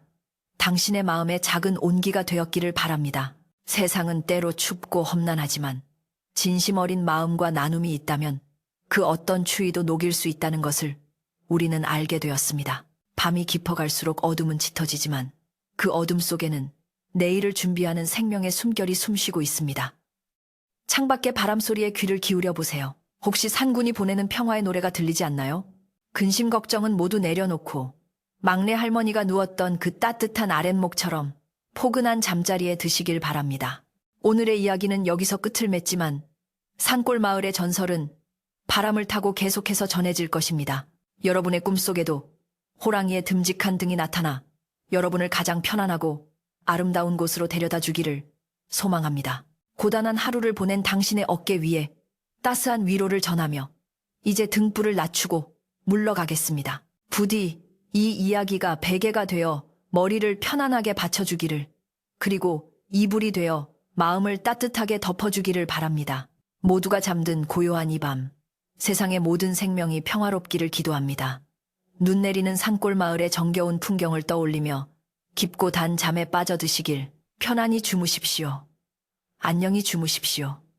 당신의 마음에 작은 온기가 되었기를 바랍니다. 세상은 때로 춥고 험난하지만 진심 어린 마음과 나눔이 있다면 그 어떤 추위도 녹일 수 있다는 것을 우리는 알게 되었습니다. 밤이 깊어갈수록 어둠은 짙어지지만 그 어둠 속에는 내일을 준비하는 생명의 숨결이 숨쉬고 있습니다. 창밖의 바람소리에 귀를 기울여 보세요. 혹시 산군이 보내는 평화의 노래가 들리지 않나요? 근심 걱정은 모두 내려놓고 막내 할머니가 누웠던 그 따뜻한 아랫목처럼 포근한 잠자리에 드시길 바랍니다. 오늘의 이야기는 여기서 끝을 맺지만 산골 마을의 전설은 바람을 타고 계속해서 전해질 것입니다. 여러분의 꿈속에도 호랑이의 듬직한 등이 나타나 여러분을 가장 편안하고 아름다운 곳으로 데려다 주기를 소망합니다. 고단한 하루를 보낸 당신의 어깨 위에 따스한 위로를 전하며 이제 등불을 낮추고 물러가겠습니다. 부디 이 이야기가 베개가 되어 머리를 편안하게 받쳐주기를, 그리고 이불이 되어 마음을 따뜻하게 덮어주기를 바랍니다. 모두가 잠든 고요한 이 밤, 세상의 모든 생명이 평화롭기를 기도합니다. 눈 내리는 산골 마을의 정겨운 풍경을 떠올리며 깊고 단 잠에 빠져드시길. 편안히 주무십시오. 안녕히 주무십시오.